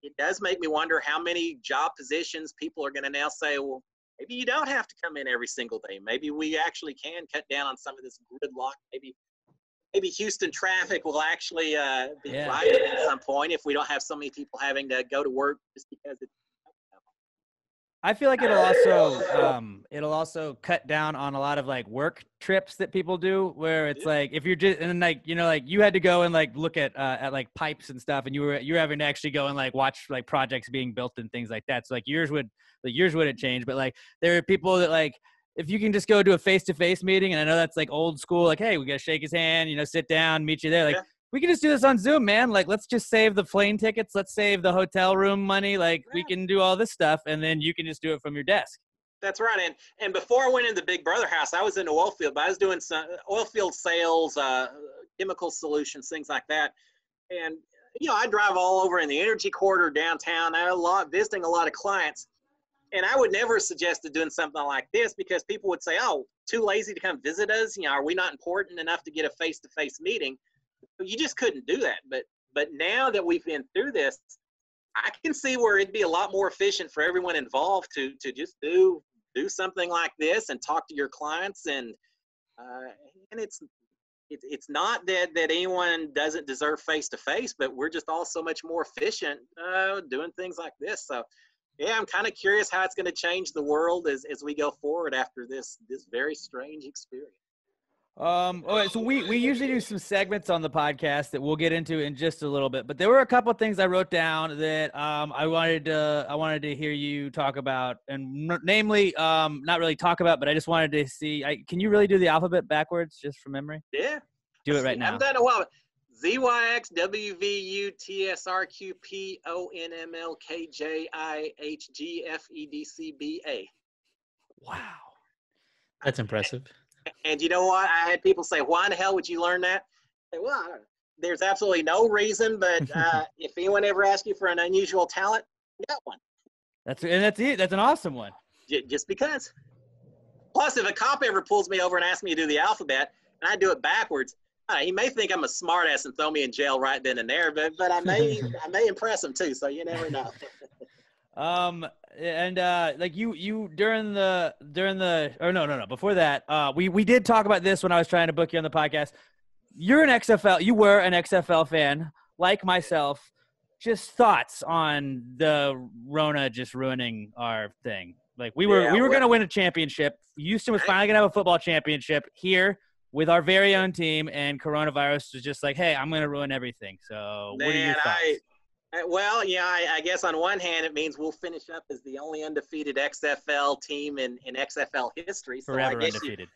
it does make me wonder how many job positions people are going to now say, well, maybe you don't have to come in every single day. Maybe we actually can cut down on some of this gridlock. Maybe Houston traffic will actually be righted at some point if we don't have so many people having to go to work just because it's. I feel like it'll also cut down on a lot of, like, work trips that people do, where it's like, if you're just, and then, like, like, you had to go and, like, look at like pipes and stuff, and you're having to actually go and, like, watch, like, projects being built and things like that. So, like, yours wouldn't change, but, like, there are people that, like, if you can just go to a face-to-face meeting, and I know that's, like, old school, like, hey, we got to shake his hand, sit down, meet you there. Like, we can just do this on Zoom, man. Like, let's just save the plane tickets. Let's save the hotel room money. Like, we can do all this stuff, and then you can just do it from your desk. That's right. And before I went into the Big Brother house, I was in the oil field, but I was doing some oil field sales, chemical solutions, things like that. And, I drive all over in the energy corridor downtown. Visiting a lot of clients. And I would never suggest doing something like this, because people would say, oh, too lazy to come visit us. Are we not important enough to get a face-to-face meeting? You just couldn't do that. But now that we've been through this, I can see where it'd be a lot more efficient for everyone involved to just do something like this and talk to your clients. And it's not that anyone doesn't deserve face-to-face, but we're just all so much more efficient doing things like this. So, yeah, I'm kind of curious how it's going to change the world as we go forward after this very strange experience. All right, so we usually do some segments on the podcast that we'll get into in just a little bit, but there were a couple of things I wrote down that I wanted to hear you talk about, and namely, not really talk about, but I just wanted to see. Can you really do the alphabet backwards just from memory? Yeah, do it right now. I've done it a while. ZYXWVUTSRQPONMLKJIHGFEDCBA. Wow, that's impressive. And you know what? I had people say, why in the hell would you learn that? I say, well, there's absolutely no reason, but if anyone ever asks you for an unusual talent, you got one. That's it. That's an awesome one. Just because. Plus, if a cop ever pulls me over and asks me to do the alphabet, and I do it backwards, he may think I'm a smartass and throw me in jail right then and there, but I may impress him too, so you never know. And like you during the or no before that, we did talk about this when I was trying to book you on the podcast. You were an XFL fan like myself. Just thoughts on the Rona just ruining our thing. Like we were going to win a championship. Houston was finally going to have a football championship here with our very own team, and coronavirus was just like, hey, I'm going to ruin everything. So what are your thoughts? I guess on one hand, it means we'll finish up as the only undefeated XFL team in XFL history. So Forever I guess undefeated.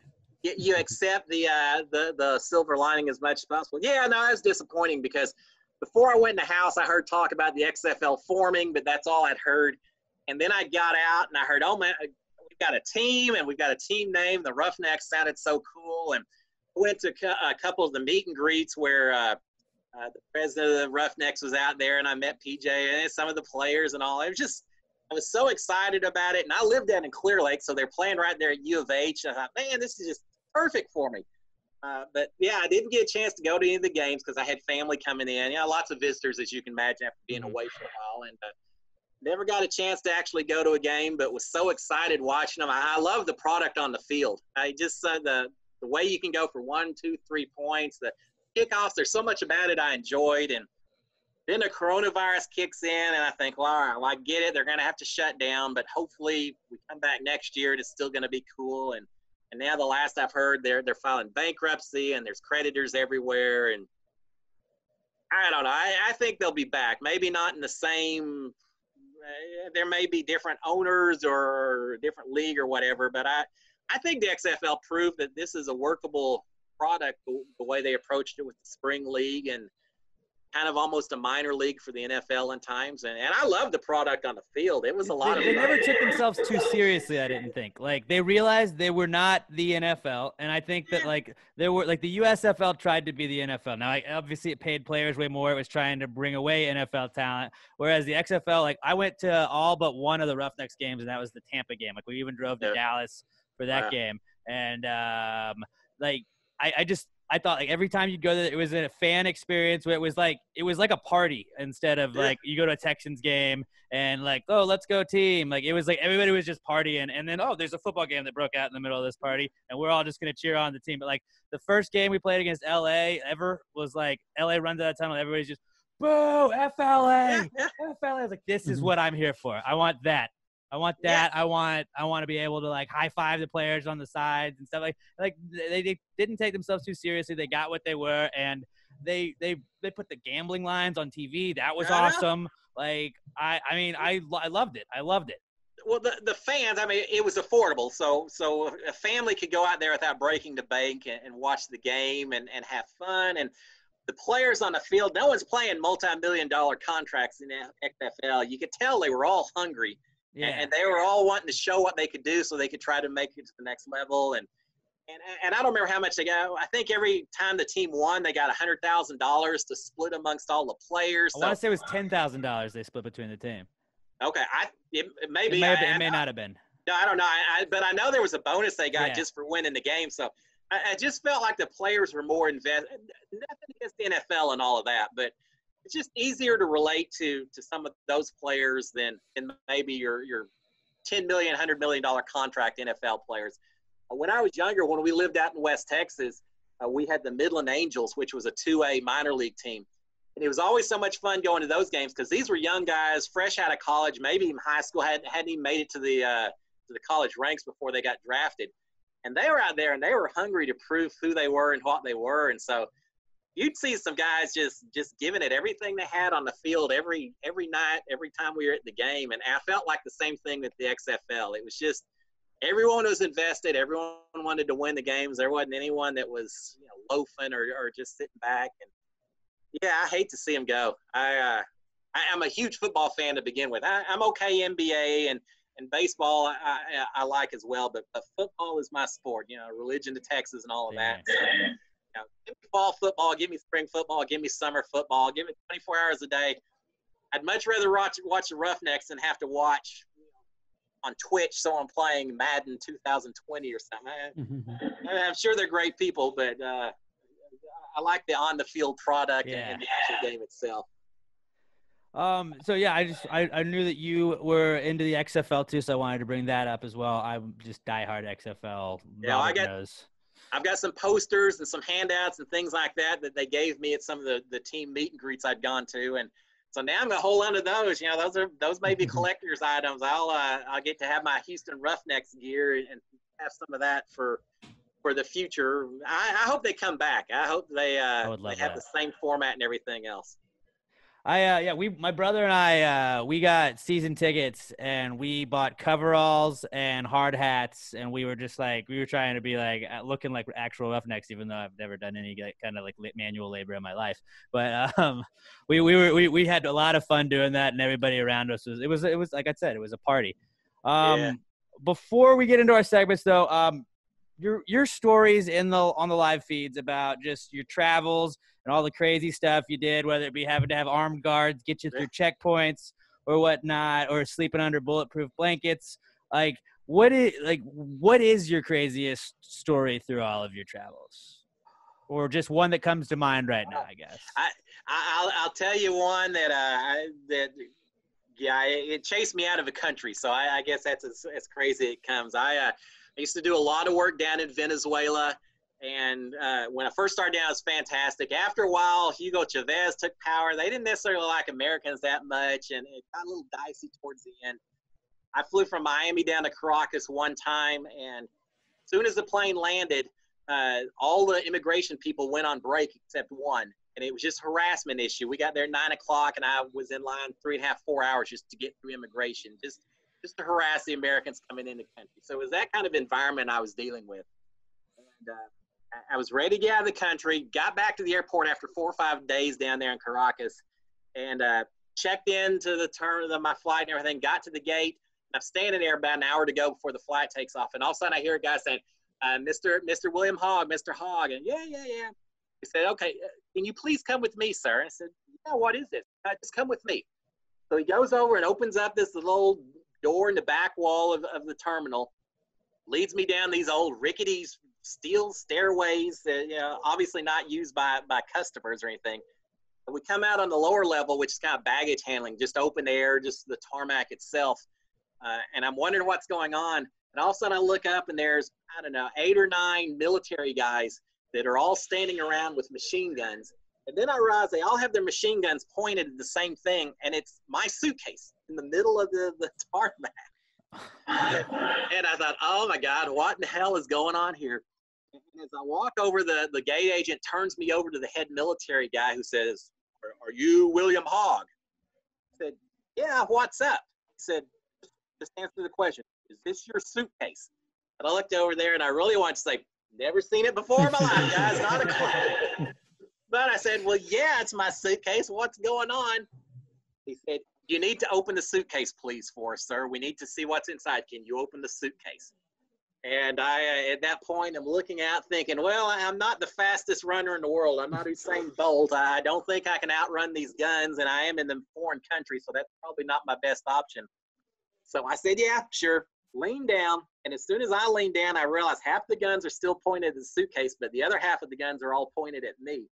You accept the silver lining as much as possible. Yeah, no, that was disappointing because before I went in the house, I heard talk about the XFL forming, but that's all I'd heard. And then I got out and I heard, oh man, we've got a team and we've got a team name. The Roughnecks sounded so cool. And I went to a couple of the meet and greets where the president of the Roughnecks was out there, and I met PJ and some of the players and all. I was so excited about it. And I lived down in Clear Lake, so they're playing right there at U of H. I thought, man, this is just perfect for me. But yeah, I didn't get a chance to go to any of the games because I had family coming in. Lots of visitors, as you can imagine, after being away for a while. And never got a chance to actually go to a game, but was so excited watching them. I love the product on the field. I just the way you can go for 1, 2, 3 points, the kickoffs, there's so much about it I enjoyed. And then the coronavirus kicks in, and I think, well, all right, well, I get it. They're going to have to shut down, but hopefully we come back next year and it's still going to be cool. And now the last I've heard, they're filing bankruptcy, and there's creditors everywhere. And I don't know. I think they'll be back. Maybe not in the same there may be different owners or different league or whatever, but I think the XFL proved that this is a workable product the way they approached it with the spring league and kind of almost a minor league for the NFL in times. And I love the product on the field. It was a lot of fun. They never took themselves too seriously, I didn't think. Like, they realized they were not the NFL. And I think that, they were, the USFL tried to be the NFL. Now, obviously, it paid players way more. It was trying to bring away NFL talent. Whereas the XFL, I went to all but one of the Roughnecks games, and that was the Tampa game. We even drove to Dallas for that game. And, I thought every time you'd go there, it was a fan experience where it was like a party instead of you go to a Texans game and oh, let's go team. It was like everybody was just partying, and then there's a football game that broke out in the middle of this party, and we're all just gonna cheer on the team. But the first game we played against LA ever was LA runs out of time, and everybody's just boo FLA. FLA. I was like, this is what I'm here for. I want that. I want that. Yeah. I want to be able to high five the players on the sides and stuff they didn't take themselves too seriously. They got what they were, and they put the gambling lines on TV. That was awesome. I loved it. I loved it. Well, the fans, it was affordable. So a family could go out there without breaking the bank and watch the game and have fun. And the players on the field, no one's playing multi-million-dollar contracts in XFL. You could tell they were all hungry. Yeah. And they were all wanting to show what they could do so they could try to make it to the next level. And I don't remember how much they got. I think every time the team won, they got $100,000 to split amongst all the players. I want to say it was $10,000 they split between the team. Okay. It may not have been. No, I don't know. But I know there was a bonus they got just for winning the game. So I just felt like the players were more invested. Nothing against the NFL and all of that, but it's just easier to relate to some of those players than maybe your $10 million, $100 million contract NFL players. When I was younger, when we lived out in West Texas, we had the Midland Angels, which was a 2A minor league team. And it was always so much fun going to those games because these were young guys, fresh out of college, maybe even high school, hadn't even made it to the college ranks before they got drafted. And they were out there, and they were hungry to prove who they were and what they were. And so you'd see some guys just giving it everything they had on the field every night, every time we were at the game. And I felt like the same thing with the XFL. It was just everyone was invested. Everyone wanted to win the games. There wasn't anyone that was loafing or just sitting back. And yeah, I hate to see them go. I'm a huge football fan to begin with. I'm okay NBA and baseball I like as well, but football is my sport. Religion to Texas and all of that. So, give me fall football, give me spring football, give me summer football, give me 24 hours a day. I'd much rather watch the Roughnecks than have to watch on Twitch someone playing Madden 2020 or something. I'm sure they're great people, but I like the on-the-field product and the actual game itself. So yeah, I knew that you were into the XFL too, so I wanted to bring that up as well. I'm just diehard XFL. Yeah, I've got some posters and some handouts and things like that they gave me at some of the team meet and greets I'd gone to. And So now I'm gonna hold on to those. You know, those may be collector's items. I'll get to have my Houston Roughnecks gear and have some of that for the future. I hope they come back. I hope they have the same format and everything else. My brother and I, we got season tickets and we bought coveralls and hard hats, and we were trying to be like looking like actual Roughnecks, even though I've never done any kind of like manual labor in my life. But we had a lot of fun doing that, and everybody around us it was like I said, it was a party. Before we get into our segments though, your stories on the live feeds about just your travels and all the crazy stuff you did, whether it be having to have armed guards get you through checkpoints or whatnot, or sleeping under bulletproof blankets. Like, what is your craziest story through all of your travels, or just one that comes to mind right now? I guess I'll tell you one that it chased me out of the country. So I guess that's as crazy as it comes. I used to do a lot of work down in Venezuela. And when I first started down, it was fantastic. After a while, Hugo Chavez took power. They didn't necessarily like Americans that much, and it got a little dicey towards the end. I flew from Miami down to Caracas one time, and as soon as the plane landed, all the immigration people went on break except one, and it was just a harassment issue. We got there at 9 o'clock, and I was in line 3.5, 4 hours just to get through immigration, just to harass the Americans coming into the country. So it was that kind of environment I was dealing with. And I was ready to get out of the country, got back to the airport after 4 or 5 days down there in Caracas, and checked into the turn of my flight and everything, got to the gate. I'm standing there about an hour to go before the flight takes off, and all of a sudden I hear a guy saying, Mr. William Hogg, Mr. Hogg. And yeah. He said, okay, can you please come with me, sir? And I said, yeah, what is this? Just come with me. So he goes over and opens up this little door in the back wall of the terminal, leads me down these old rickety steel stairways that, obviously not used by customers or anything. But we come out on the lower level, which is kind of baggage handling, just open air, just the tarmac itself. And I'm wondering what's going on. And all of a sudden I look up and there's, 8 or 9 military guys that are all standing around with machine guns. And then I realize they all have their machine guns pointed at the same thing. And it's my suitcase in the middle of the tarmac. And I thought, oh my God, what in the hell is going on here? And as I walk over, the gate agent turns me over to the head military guy who says, are you William Hogg? I said, yeah, what's up? He said, just answer the question. Is this your suitcase? And I looked over there and I really wanted to say, never seen it before in my life, guys, not a clue. But I said, well, yeah, it's my suitcase. What's going on? He said, you need to open the suitcase, please, for us, sir. We need to see what's inside. Can you open the suitcase? And I, at that point, I'm looking out thinking, well, I'm not the fastest runner in the world. I'm not Usain Bolt. I don't think I can outrun these guns, and I am in the foreign country, so that's probably not my best option. So I said, yeah, sure. Lean down. And as soon as I leaned down, I realized half the guns are still pointed at the suitcase, but the other half of the guns are all pointed at me.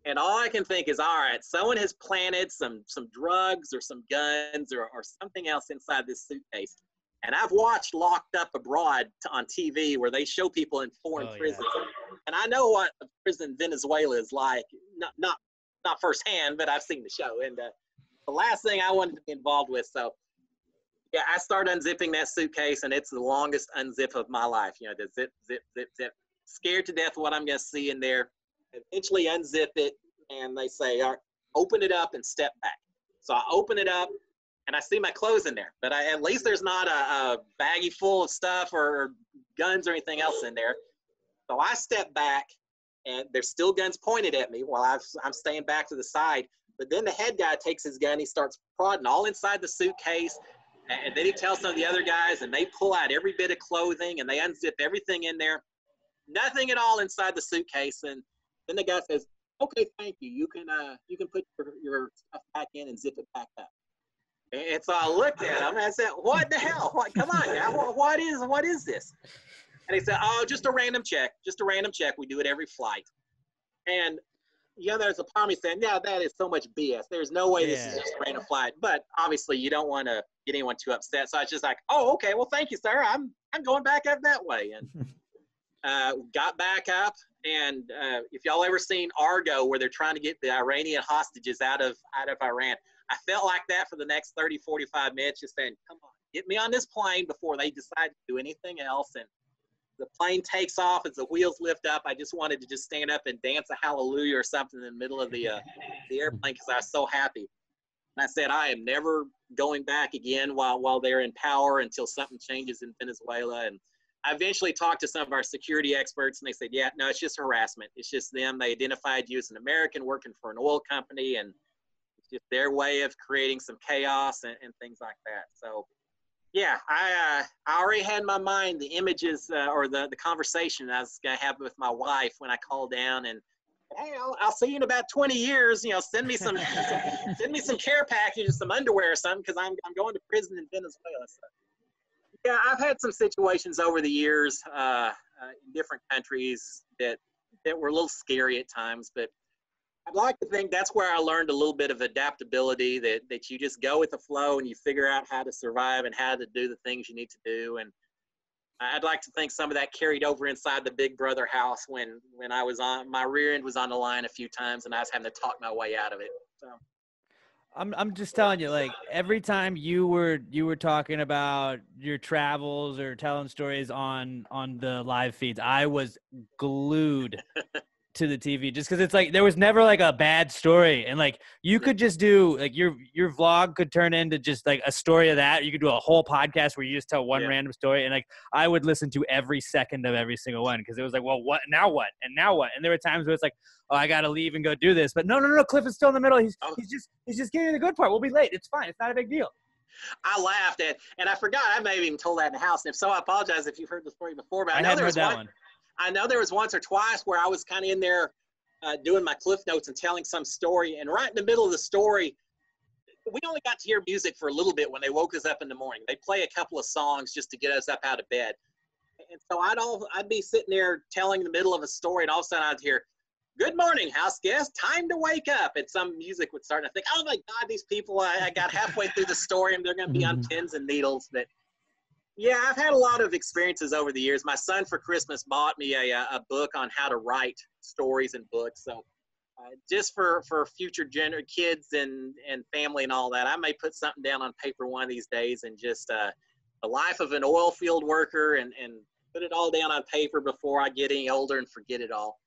And all I can think is, all right, someone has planted some drugs or some guns or something else inside this suitcase. And I've watched Locked Up Abroad on TV where they show people in foreign prisons. Yeah. And I know what a prison in Venezuela is like, not firsthand, but I've seen the show. And the last thing I wanted to be involved with. So, yeah, I start unzipping that suitcase, and it's the longest unzip of my life. The zip, zip, zip, zip. Scared to death of what I'm going to see in there. Eventually unzip it, and they say, all right, open it up and step back. So I open it up, and I see my clothes in there. But at least there's not a baggie full of stuff or guns or anything else in there. So I step back, and there's still guns pointed at me while I'm staying back to the side. But then the head guy takes his gun. He starts prodding all inside the suitcase. And then he tells some of the other guys, and they pull out every bit of clothing, and they unzip everything in there. Nothing at all inside the suitcase. And then the guy says, okay, thank you. You can put your stuff back in and zip it back up. And so I looked at him and I said, what the hell? Come on, guy. What is this? And he said, oh, just a random check. Just a random check. We do it every flight. And there's a part of me saying, yeah, that is so much BS. There's no way this is just a random flight. But obviously you don't want to get anyone too upset. So I was just like, oh, okay, well, thank you, sir. I'm going back up that way. And got back up, and if y'all ever seen Argo, where they're trying to get the Iranian hostages out of Iran, I felt like that for the next 30, 45 minutes, just saying, come on, get me on this plane before they decide to do anything else. And the plane takes off as the wheels lift up. I just wanted to just stand up and dance a hallelujah or something in the middle of the airplane because I was so happy. And I said, I am never going back again while they're in power until something changes in Venezuela. And I eventually talked to some of our security experts, and they said, yeah, no, it's just harassment. It's just them. They identified you as an American working for an oil company, and it's just their way of creating some chaos and things like that. So, yeah, I already had in my mind the images or the conversation I was going to have with my wife when I called down, and hey, I'll see you in about 20 years. You know, send me some care packages, some underwear or something, because I'm going to prison in Venezuela. So, yeah, I've had some situations over the years in different countries that were a little scary at times, but I'd like to think that's where I learned a little bit of adaptability, that you just go with the flow and you figure out how to survive and how to do the things you need to do. And I'd like to think some of that carried over inside the Big Brother house when I was on, my rear end was on the line a few times and I was having to talk my way out of it. So. I'm just telling you, like, every time you were talking about your travels or telling stories on the live feeds, I was glued to the TV, just because it's like there was never like a bad story, and like you could just do like your vlog could turn into just like a story of that. You could do a whole podcast where you just tell one random story, and like I would listen to every second of every single one because it was like, well, what now? What and now what? And there were times where it's like, oh, I gotta leave and go do this, but no, Cliff is still in the middle. He's just getting the good part. We'll be late. It's fine. It's not a big deal. I laughed at, and I forgot I may have even told that in the house. And if so, I apologize if you've heard the story before. But I know there was one. I know there was once or twice where I was kind of in there doing my Cliff Notes and telling some story. And right in the middle of the story, we only got to hear music for a little bit when they woke us up in the morning. They'd play a couple of songs just to get us up out of bed. And so I'd be sitting there telling the middle of a story, and all of a sudden I'd hear, "Good morning, house guest. Time to wake up." And some music would start. And I think, oh my God, these people, I got halfway through the story and they're going to be on pins and needles. But yeah, I've had a lot of experiences over the years. My son for Christmas bought me a book on how to write stories and books. So just for future kids and family and all that, I may put something down on paper one of these days, and just the life of an oil field worker, and put it all down on paper before I get any older and forget it all.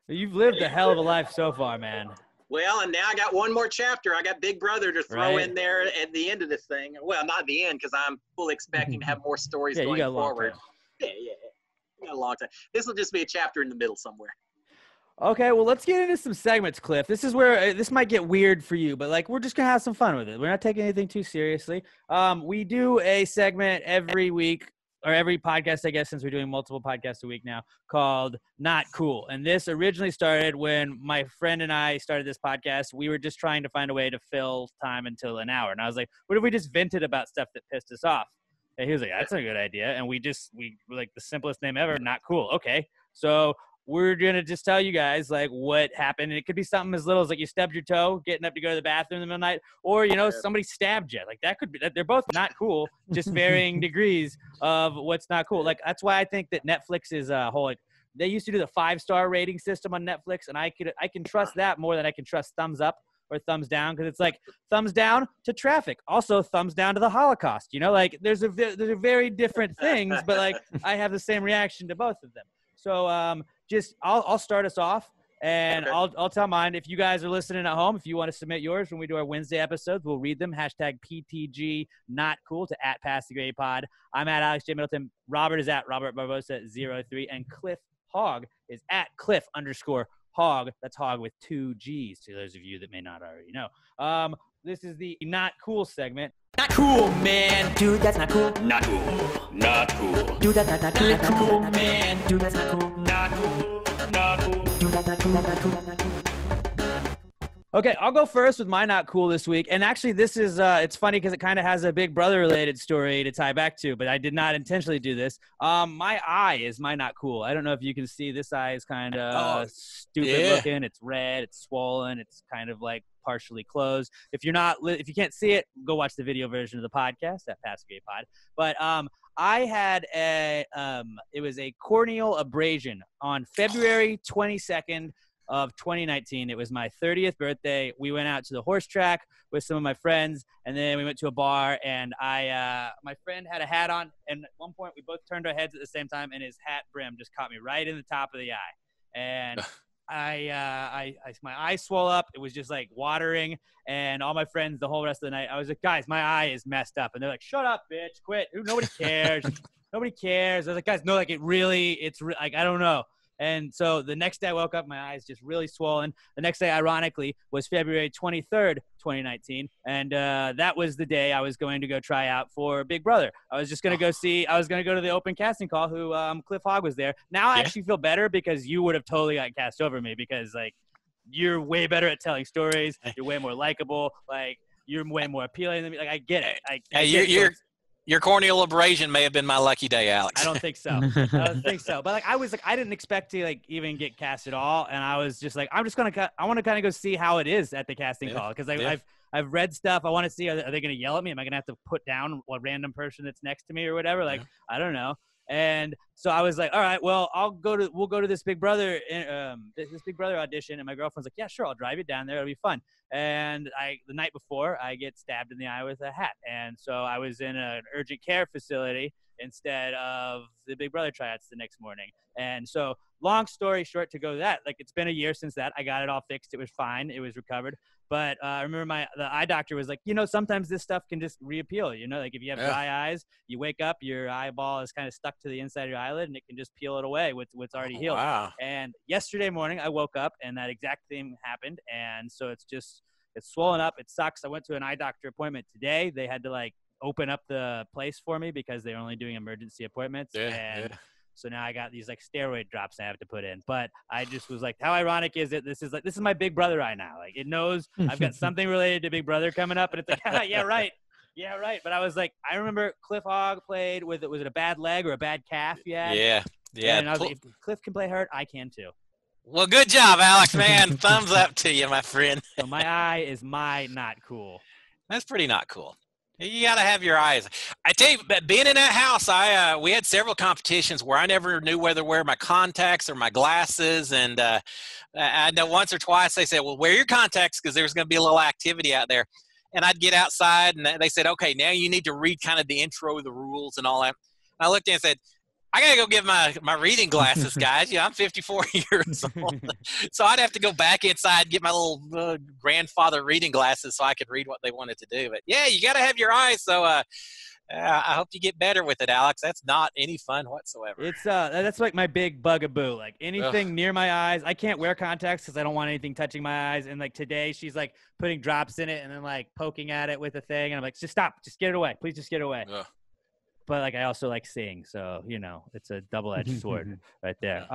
You've lived a hell of a life so far, man. Well, and now I got one more chapter. I got Big Brother to throw in there at the end of this thing. Well, not the end, because I'm fully expecting to have more stories going forward. Yeah. We got a long time. This will just be a chapter in the middle somewhere. Okay, well, let's get into some segments, Cliff. This is where this might get weird for you, but like we're just gonna have some fun with it. We're not taking anything too seriously. We do a segment every week, or every podcast, I guess, since we're doing multiple podcasts a week now, called Not Cool. And this originally started when my friend and I started this podcast. We were just trying to find a way to fill time until an hour. And I was like, what if we just vented about stuff that pissed us off? And he was like, that's a good idea. And we were like, the simplest name ever, Not Cool. Okay. So we're going to just tell you guys like what happened. And it could be something as little as like you stubbed your toe getting up to go to the bathroom in the middle of the night, or, you know, somebody stabbed you. Like that could be, they're both not cool, just varying degrees of what's not cool. Like, that's why I think that Netflix is a whole, like, they used to do the 5-star rating system on Netflix, and I can trust that more than I can trust thumbs up or thumbs down, because it's like thumbs down to traffic, also thumbs down to the Holocaust. You know, like there's a very different things, but like I have the same reaction to both of them. So just I'll start us off, and I'll tell mine. If you guys are listening at home, if you want to submit yours when we do our Wednesday episodes, we'll read them. Hashtag PTG not cool to @PassTheGradePod. I'm at Alex J. Middleton. Robert is at Robert Barbosa 03, and Cliff Hogg is at Cliff_Hogg. That's Hogg with 2 G's, to those of you that may not already know. This is the Not Cool segment. Not cool, man. Dude, that's not cool. Not cool. Not cool. Dude, that's not cool. Not cool, man. Dude, that's not cool. Not cool. Not cool. Dude, that's not cool. Not cool. Not cool. Okay, I'll go first with my Not Cool this week. And actually, this is, it's funny because it kind of has a Big Brother-related story to tie back to, but I did not intentionally do this. My eye is my Not Cool. I don't know if you can see, this eye is kind of stupid looking. It's red, it's swollen, it's kind of like partially closed. If you can't see it, go watch the video version of the podcast at Pass the Grade Pod. But I had it was a corneal abrasion on February 22nd of 2019. It was my 30th birthday. We went out to the horse track with some of my friends, and then we went to a bar, and my friend had a hat on, and at one point we both turned our heads at the same time, and his hat brim just caught me right in the top of the eye. And my eye swelled up. It was just like watering, and all my friends the whole rest of the night, I was like, guys, my eye is messed up. And they're like, shut up, bitch, quit. Nobody cares. Nobody cares. I was like, guys, no, like it's like, I don't know. And so the next day I woke up, my eyes just really swollen. The next day, ironically, was February 23rd, 2019. And that was the day I was going to go try out for Big Brother. I was just going to go to the open casting call who Cliff Hogg was there. Now I actually feel better because you would have totally got cast over me because, like, you're way better at telling stories. You're way more likable. Like, you're way more appealing than me. Like, I get it. Your corneal abrasion may have been my lucky day, Alex. I don't think so. I don't think so. But like, I didn't expect to like even get cast at all, and I was just like, I want to kind of go see how it is at the casting call because I've read stuff. I want to see are they going to yell at me? Am I going to have to put down a random person that's next to me or whatever? Like, I don't know. And so I was like, all right, well, we'll go to this Big Brother, this Big Brother audition. And my girlfriend's like, yeah, sure, I'll drive you down there. It'll be fun. And the night before, I get stabbed in the eye with a hat. And so I was in an urgent care facility instead of the Big Brother tryouts the next morning. And so long story short to go to that, like, it's been a year since that. I got it all fixed. It was fine. It was recovered. But I remember the eye doctor was like, sometimes this stuff can just reappeal. Like if you have dry eyes, you wake up, your eyeball is kind of stuck to the inside of your eyelid, and it can just peel it away with what's already healed. Wow. And yesterday morning, I woke up, and that exact thing happened. And so it's swollen up. It sucks. I went to an eye doctor appointment today. They had to like open up the place for me because they're only doing emergency appointments. So now I got these like steroid drops I have to put in. But I just was like, how ironic is it? This is my Big Brother eye now. Like, it knows I've got something related to Big Brother coming up, and it's like, yeah, right. Yeah, right. But I was like, I remember Cliff Hogg played was it a bad leg or a bad calf? Yeah. And I was like, if Cliff can play hurt, I can too. Well, good job, Alex, man. Thumbs up to you, my friend. So my eye is not cool. That's pretty not cool. You got to have your eyes. I tell you, being in that house, we had several competitions where I never knew whether to wear my contacts or my glasses. And I know once or twice they said, well, wear your contacts because there's going to be a little activity out there. And I'd get outside, and they said, okay, now you need to read kind of the intro of the rules and all that. And I looked and said, I got to go get my reading glasses, guys. I'm 54 years old. So I'd have to go back inside and get my little grandfather reading glasses so I could read what they wanted to do. But, yeah, you got to have your eyes. So I hope you get better with it, Alex. That's not any fun whatsoever. It's that's like my big bugaboo. Like anything near my eyes, I can't wear contacts because I don't want anything touching my eyes. And like today, she's like putting drops in it and then like poking at it with a thing. And I'm like, just stop. Just get it away. Please just get it away. But like I also like seeing, so it's a double-edged sword right there.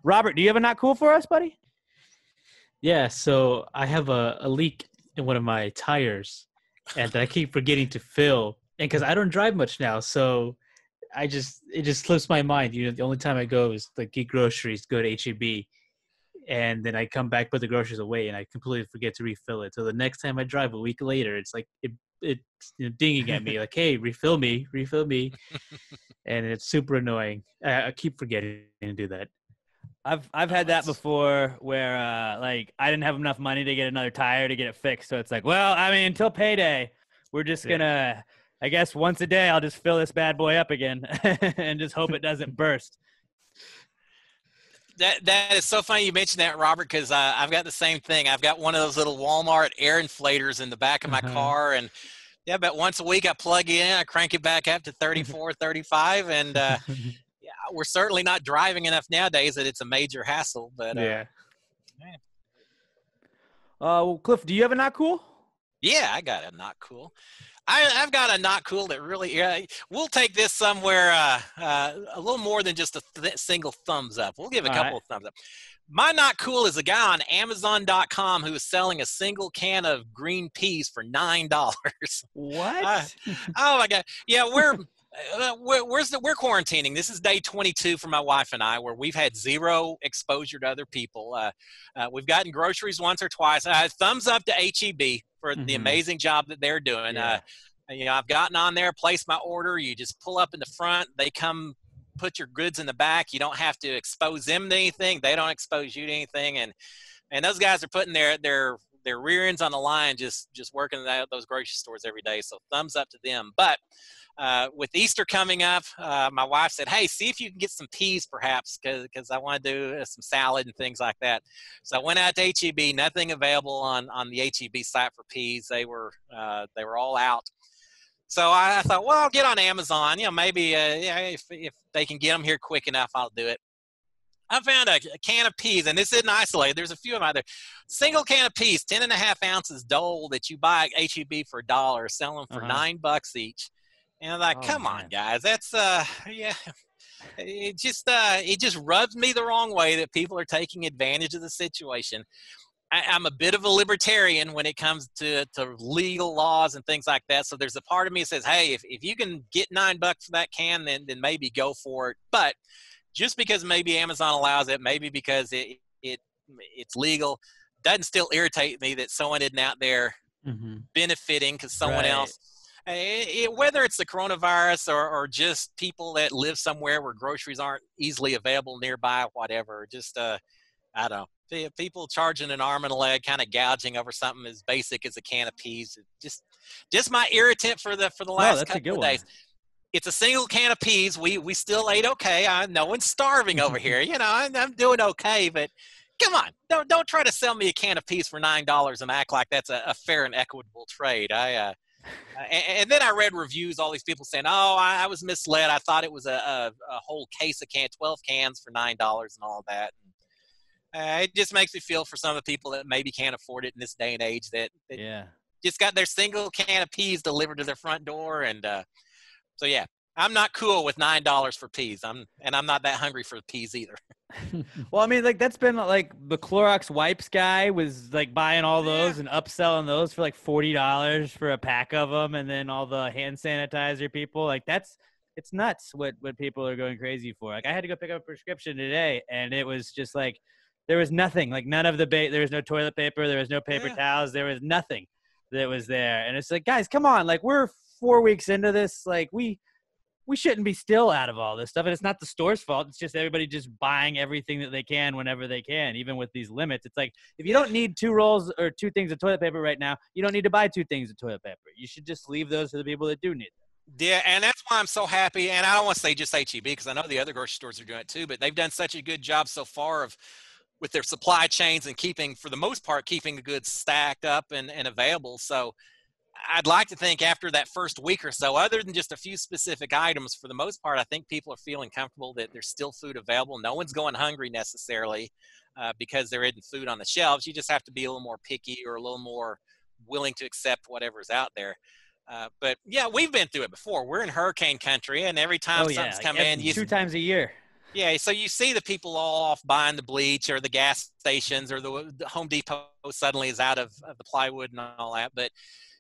Robert, do you have a not cool for us, buddy? Yeah, so I have a leak in one of my tires, and I keep forgetting to fill. And because I don't drive much now, so it just slips my mind. The only time I go is like get groceries, go to H-E-B, and then I come back, put the groceries away, and I completely forget to refill it. So the next time I drive a week later, it's like it's dinging at me like, hey, refill me. And it's super annoying. I keep forgetting to do that. I've had that before where like I didn't have enough money to get another tire to get it fixed. So it's like, well, I mean, until payday, we're just gonna, I guess once a day I'll just fill this bad boy up again and just hope it doesn't burst. That is so funny you mentioned that, Robert, because I've got the same thing. I've got one of those little Walmart air inflators in the back of my car, and about once a week I plug in, I crank it back up to 34, 35, and we're certainly not driving enough nowadays that it's a major hassle. But well, Cliff, do you have a not cool? Yeah, I got a not cool. I've got a not cool that really we'll take this somewhere a little more than just a single thumbs up. We'll give a couple of thumbs up. My not cool is a guy on Amazon.com who is selling a single can of green peas for $9. What? Oh my God! Yeah, we're quarantining. This is day 22 for my wife and I, where we've had zero exposure to other people. We've gotten groceries once or twice. Thumbs up to H-E-B for the amazing job that they're doing. Yeah. I've gotten on there, placed my order. You just pull up in the front. They come put your goods in the back. You don't have to expose them to anything. They don't expose you to anything. And those guys are putting their rear ends on the line, just working those grocery stores every day. So thumbs up to them. But with Easter coming up, my wife said, hey, see if you can get some peas perhaps, because I want to do some salad and things like that. So I went out to H-E-B, nothing available on the H-E-B site for peas. They were all out. So I thought, well, I'll get on Amazon. Maybe if they can get them here quick enough, I'll do it. I found a can of peas, and this isn't isolated. There's a few of them out there. Single can of peas, 10.5 ounces Dole that you buy at H-E-B for $1, sell them for $9 each. And I'm like, come on, guys. That's, it just rubs me the wrong way that people are taking advantage of the situation. I'm a bit of a libertarian when it comes to legal laws and things like that. So there's a part of me that says, hey, if you can get $9 for that can, then maybe go for it. But just because maybe Amazon allows it, maybe because it's legal, doesn't still irritate me that someone isn't out there benefiting because someone else, whether it's the coronavirus or just people that live somewhere where groceries aren't easily available nearby, whatever, just, I don't know. People charging an arm and a leg, kind of gouging over something as basic as a can of peas. Just my irritant for the last couple of days. It's a single can of peas. We still ate okay. No one's starving over here. I'm doing okay, but come on, don't try to sell me a can of peas for $9 and act like that's a fair and equitable trade. And then I read reviews, all these people saying, oh, I was misled. I thought it was a whole case of 12 cans for $9 and all of that. It just makes me feel for some of the people that maybe can't afford it in this day and age that just got their single can of peas delivered to their front door. And so, yeah, I'm not cool with $9 for peas. I'm not that hungry for peas either. Well, I mean, like that's been like the Clorox wipes guy was like buying all those and upselling those for like $40 for a pack of them. And then all the hand sanitizer people, like it's nuts what people are going crazy for. Like I had to go pick up a prescription today and it was just like, there was nothing, like none of the there was no toilet paper. There was no paper towels. There was nothing that was there. And it's like, guys, come on. Like we're 4 weeks into this. Like we shouldn't be still out of all this stuff. And it's not the store's fault. It's just everybody just buying everything that they can whenever they can, even with these limits. It's like, if you don't need 2 rolls or 2 things of toilet paper right now, you don't need to buy 2 things of toilet paper. You should just leave those to the people that do need them. Yeah, and that's why I'm so happy. And I don't want to say just H-E-B because I know the other grocery stores are doing it too, but they've done such a good job so far with their supply chains and for the most part, keeping the goods stacked up and available. So I'd like to think after that first week or so, other than just a few specific items, for the most part, I think people are feeling comfortable that there's still food available. No one's going hungry necessarily because there isn't food on the shelves. You just have to be a little more picky or a little more willing to accept whatever's out there. But yeah, we've been through it before. We're in hurricane country, and every time something's come in, 2 times a year. Yeah, so you see the people all off buying the bleach or the gas stations or the Home Depot suddenly is out of the plywood and all that. But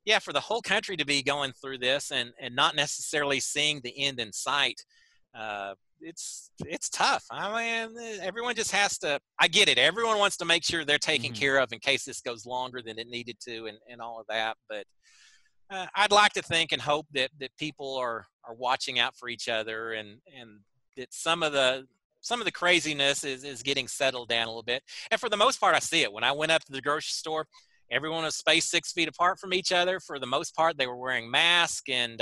yeah, for the whole country to be going through this and not necessarily seeing the end in sight, it's tough. I mean, everyone just has to – I get it. Everyone wants to make sure they're taken care of in case this goes longer than it needed to and all of that. But I'd like to think and hope that people are watching out for each other and that some of the craziness is getting settled down a little bit. And for the most part, I see it. When I went up to the grocery store, everyone was spaced 6 feet apart from each other. For the most part, they were wearing masks and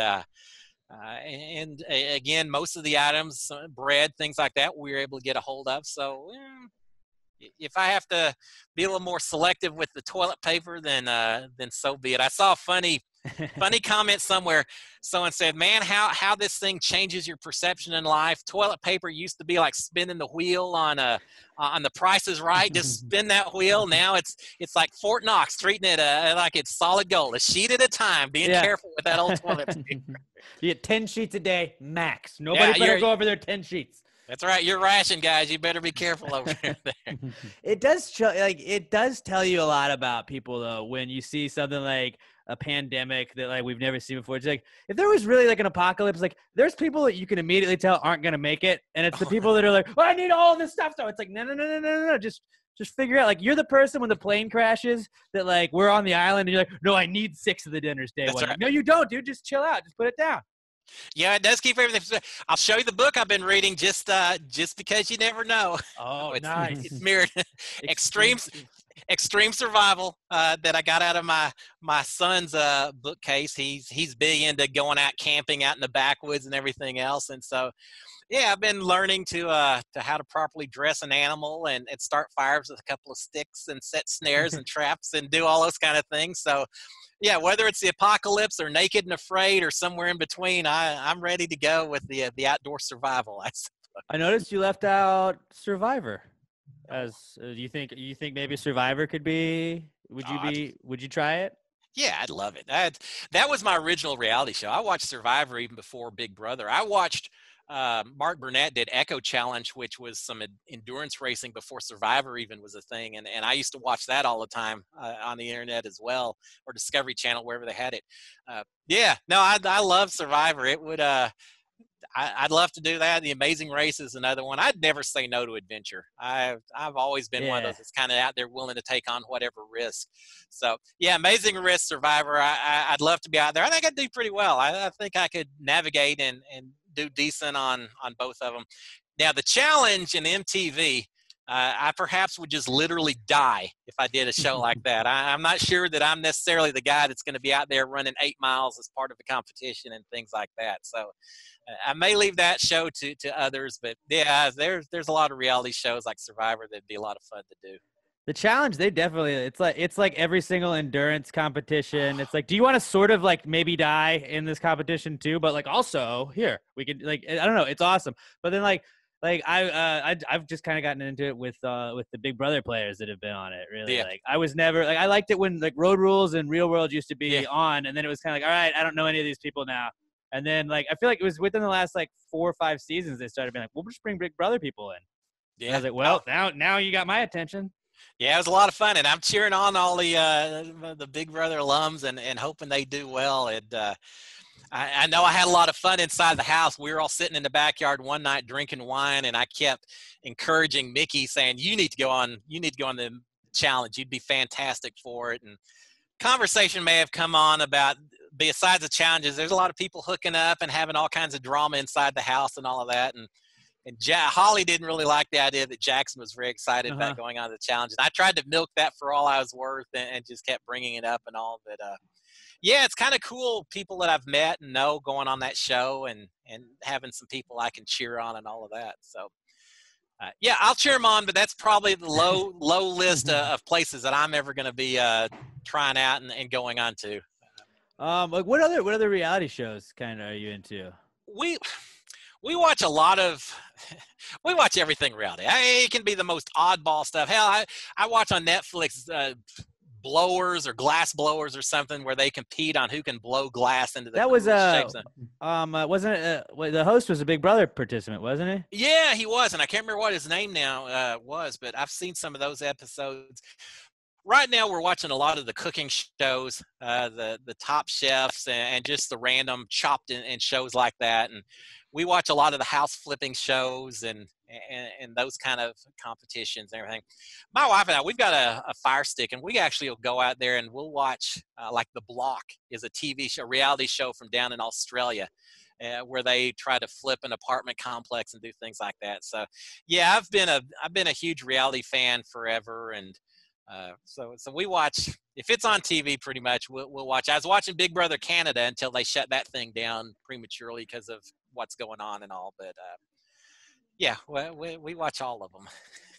again, most of the items, bread, things like that, we were able to get a hold of. So if I have to be a little more selective with the toilet paper, then so be it. I saw a funny comment somewhere. Someone said, man, how this thing changes your perception in life. Toilet paper used to be like spinning the wheel on The Price is Right. Just spin that wheel. Now it's like Fort Knox, treating it like it's solid gold, a sheet at a time, being careful with that old toilet paper. You get 10 sheets a day max. Nobody better go over their 10 sheets. That's right. You're ration, guys. You better be careful over there. It does it does tell you a lot about people though when you see something like a pandemic that like we've never seen before. It's like if there was really like an apocalypse, like there's people that you can immediately tell aren't gonna make it, and it's the people that are like, "Oh, I need all this stuff." So it's like, no. Just figure out, like, you're the person when the plane crashes that like we're on the island and you're like, "No, I need 6 of the dinners day one." Right. Like, no, you don't, dude. Just chill out. Just put it down. Yeah, it does keep everything. I'll show you the book I've been reading just because you never know. Oh, it's, nice. It's mirrored extreme survival that I got out of my son's bookcase. He's big into going out camping out in the backwoods and everything else, and so yeah, I've been learning to how to properly dress an animal and start fires with a couple of sticks and set snares and traps and do all those kind of things. So yeah, whether it's the apocalypse or naked and afraid or somewhere in between, I'm ready to go with the outdoor survival. I noticed you left out Survivor. As you think maybe Survivor could be? Would you try it? Yeah, I'd love it. That was my original reality show. I watched Survivor even before Big Brother. I watched Mark Burnett did Echo Challenge, which was some endurance racing before Survivor even was a thing. And I used to watch that all the time on the internet as well, or Discovery Channel, wherever they had it. I love Survivor. It would, I'd love to do that. The Amazing Race is another one. I'd never say no to adventure. I've always been one of those that's kind of out there willing to take on whatever risk. So yeah, Amazing Race, Survivor. I'd love to be out there. I think I'd do pretty well. I think I could navigate and do decent on both of them. Now the challenge in MTV, I perhaps would just literally die if I did a show like that. I'm not sure that I'm necessarily the guy that's going to be out there running 8 miles as part of a competition and things like that. So I may leave that show to others, but yeah, there's a lot of reality shows like Survivor that'd be a lot of fun to do. The challenge, they definitely, it's like every single endurance competition. It's like, do you want to sort of like maybe die in this competition too? But like also here we could like, I don't know, it's awesome. But then like I've just kind of gotten into it with the Big Brother players that have been on it. Really, yeah. Like I was never like I liked it when like Road Rules and Real World used to be on, and then it was kind of like, all right, I don't know any of these people now. And then like I feel like it was within the last like 4 or 5 seasons they started being like, we'll just bring Big Brother people in. Yeah, and I was like, well, now you got my attention. Yeah, it was a lot of fun, and I'm cheering on all the Big Brother alums and hoping they do well. And I know I had a lot of fun inside the house. We were all sitting in the backyard one night drinking wine, and I kept encouraging Mickey, saying, "You need to go on the challenge. You'd be fantastic for it." And conversation may have come on about, besides the challenges, there's a lot of people hooking up and having all kinds of drama inside the house and all of that. And Holly didn't really like the idea that Jackson was very excited about going on the challenge. And I tried to milk that for all I was worth and just kept bringing it up and all. But yeah, it's kind of cool, people that I've met and know going on that show and having some people I can cheer on and all of that. So yeah, I'll cheer them on, but that's probably the low list of places that I'm ever going to be trying out and going on to. Like what other reality shows kind of are you into? We watch a lot of, we watch everything reality. It can be the most oddball stuff. Hell, I watch on Netflix blowers or glass blowers or something where they compete on who can blow glass into the that was shapes. Wasn't it the host was a Big Brother participant, wasn't he? Yeah, he was, and I can't remember what his name now was, but I've seen some of those episodes. Right now we're watching a lot of the cooking shows, the Top Chefs and just the random chopped in shows like that. And we watch a lot of the house flipping shows and those kind of competitions and everything. My wife and I, we've got a Fire Stick, and we actually will go out there and we'll watch like The Block is a TV show, reality show from down in Australia, where they try to flip an apartment complex and do things like that. So yeah, I've been a huge reality fan forever, and so we watch, if it's on TV, pretty much we'll watch. I was watching Big Brother Canada until they shut that thing down prematurely because of what's going on and all. But yeah, we watch all of them.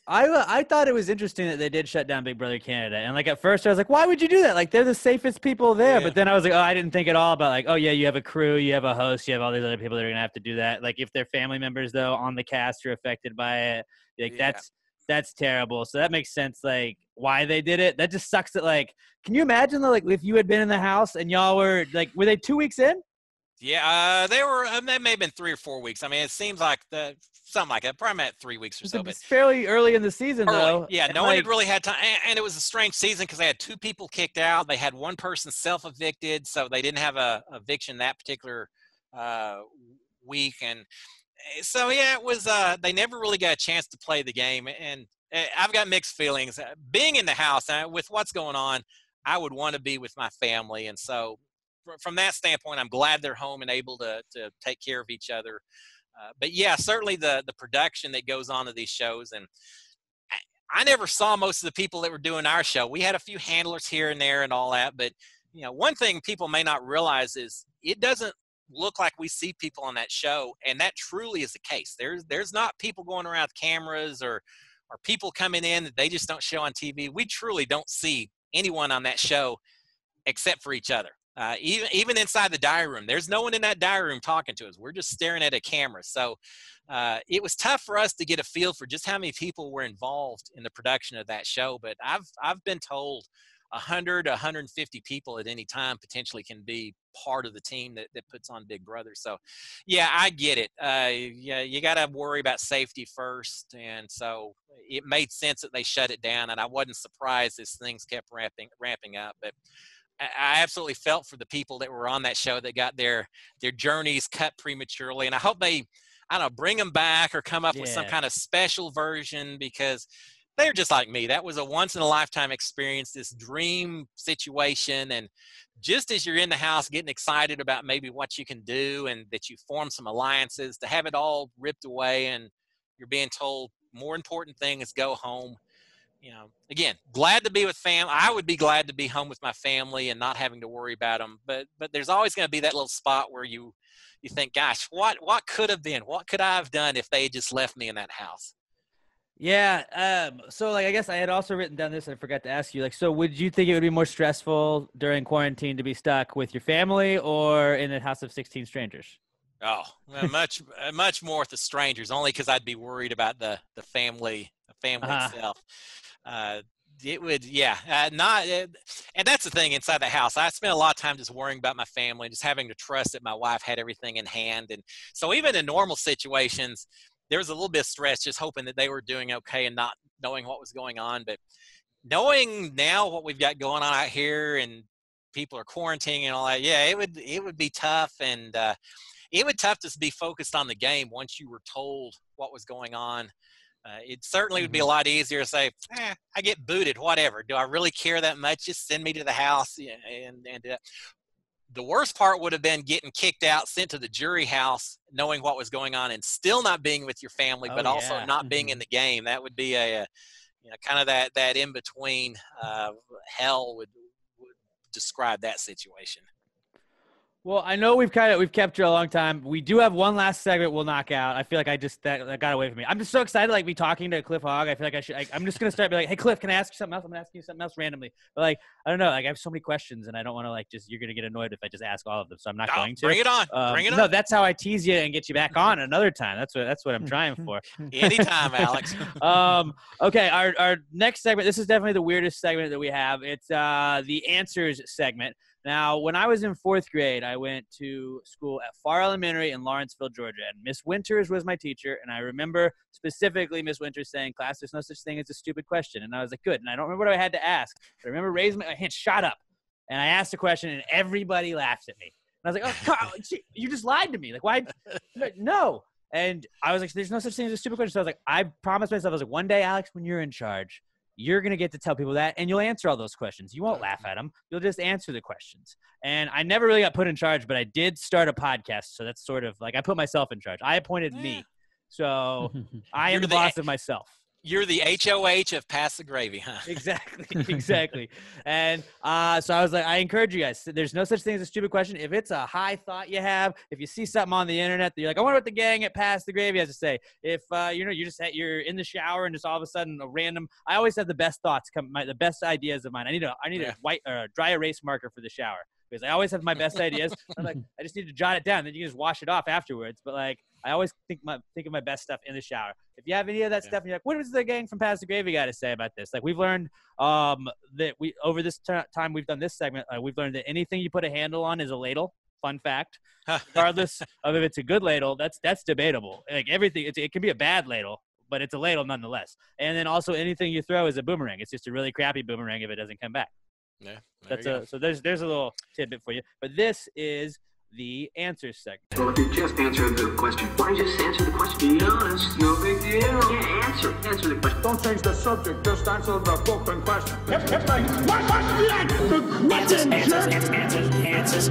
I thought it was interesting that they did shut down Big Brother Canada. And like at first I was like, why would you do that? Like they're the safest people there. Yeah. But then I was like, oh, I didn't think at all about like, oh yeah, you have a crew, you have a host, you have all these other people that are going to have to do that. Like if their family members though on the cast are affected by it, like that's terrible. So that makes sense. Like why they did it. That just sucks that like, can you imagine though, like if you had been in the house and y'all were like, were they 2 weeks in? Yeah, they were. They may have been 3 or 4 weeks. I mean, it seems like something like that. Probably at 3 weeks or so. But It's fairly early in the season, early, though. yeah. And No one had really had time, and it was a strange season because they had 2 people kicked out. They had 1 person self-evicted, so they didn't have a eviction that particular uh, week. And so, yeah, it was. They never really got a chance to play the game, and I've got mixed feelings. Being in the house with what's going on, I would want to be with my family, and so from that standpoint, I'm glad they're home and able to take care of each other. But yeah, certainly the production that goes on to these shows, and I never saw most of the people that were doing our show. We had a few handlers here and there and all that, but one thing people may not realize is it doesn't look like we see people on that show, and that truly is the case. There's not people going around with cameras or people coming in that they just don't show on TV. We truly don't see anyone on that show except for each other. Even inside the diary room, there's no one in that diary room talking to us. We're just staring at a camera. So it was tough for us to get a feel for just how many people were involved in the production of that show. But I've been told 100 to 150 people at any time potentially can be part of the team that puts on Big Brother. So, yeah, I get it. Yeah, you got to worry about safety first. And so it made sense that they shut it down. And I wasn't surprised as things kept ramping up. But I absolutely felt for the people that were on that show that got their journeys cut prematurely. And I hope they, I don't know, bring them back or come up with some kind of special version, because they're just like me. That was a once-in-a-lifetime experience, this dream situation. And just as you're in the house getting excited about maybe what you can do and that you form some alliances, to have it all ripped away and you're being told more important thing is go home. Again, glad to be with family. I would be glad to be home with my family and not having to worry about them. But there's always going to be that little spot where you think, gosh, what could have been? What could I have done if they had just left me in that house? Yeah. So, I guess I had also written down this, and I forgot to ask you. So would you think it would be more stressful during quarantine to be stuck with your family or in a house of 16 strangers? Oh, much more with the strangers, only because I'd be worried about the family itself. It would, and that's the thing inside the house. I spent a lot of time just worrying about my family, just having to trust that my wife had everything in hand. And so even in normal situations, there was a little bit of stress, just hoping that they were doing okay and not knowing what was going on. But knowing now what we've got going on out here and people are quarantining and all that, yeah, it would be tough. And it would be tough to be focused on the game once you were told what was going on. It certainly would be a lot easier to say, I get booted, whatever. Do I really care that much? Just send me to the house. And the worst part would have been getting kicked out, sent to the jury house, knowing what was going on and still not being with your family, but also not being in the game. That would be a kind of that in between hell would describe that situation. Well, I know we've kept you a long time. We do have one last segment we'll knock out. I feel like that got away from me. I'm just so excited to be talking to Cliff Hogg. I feel like I'm just gonna start be like, hey Cliff, can I ask you something else? I'm gonna ask you something else randomly. But I don't know, I have so many questions and I don't want to you're gonna get annoyed if I just ask all of them. So I'm not going to. Bring it on. Bring it on. No, that's how I tease you and get you back on another time. That's what I'm trying for. Anytime, Alex. Okay, our next segment. This is definitely the weirdest segment that we have. It's the answers segment. Now, when I was in 4th grade, I went to school at Farr Elementary in Lawrenceville, Georgia, and Miss Winters was my teacher, and I remember specifically Miss Winters saying, class, there's no such thing as a stupid question, and I was like, good, and I don't remember what I had to ask, but I remember raising my hand, shot up, and I asked a question, and everybody laughed at me. And I was like, oh, God, you just lied to me. Why? No. And I was like, there's no such thing as a stupid question. So I was like, I promised myself, I was like, one day, Alex, when you're in charge, you're going to get to tell people that, and you'll answer all those questions. You won't laugh at them. You'll just answer the questions. And I never really got put in charge, but I did start a podcast. So that's sort of I put myself in charge. I appointed me. So I am the boss of myself. You're the HOH of Pass the Gravy, huh? Exactly. And so I was like, I encourage you guys. There's no such thing as a stupid question. If it's a high thought you have, if you see something on the internet that you're like, I wonder what the gang at Pass the Gravy has to say. If you're in the shower and just all of a sudden a random. I always have the best thoughts the best ideas of mine. I need a white dry erase marker for the shower because I always have my best ideas. I'm like, I just need to jot it down. Then you can just wash it off afterwards. But I always think of my best stuff in the shower. If you have any of that stuff, and you're like, what does the gang from Pass the Gravy got to say about this? We've learned that we over this time we've done this segment, we've learned that anything you put a handle on is a ladle. Fun fact. Regardless of if it's a good ladle, that's debatable. Like everything, it can be a bad ladle, but it's a ladle nonetheless. And then also anything you throw is a boomerang. It's just a really crappy boomerang if it doesn't come back. Yeah, so there's a little tidbit for you. But this is the answers segment. Well, if you just answer the question, why don't you just answer the question? Be honest, no big deal. Yeah, answer the question. Don't change the subject, just answer the fucking question. What was the question? Answers.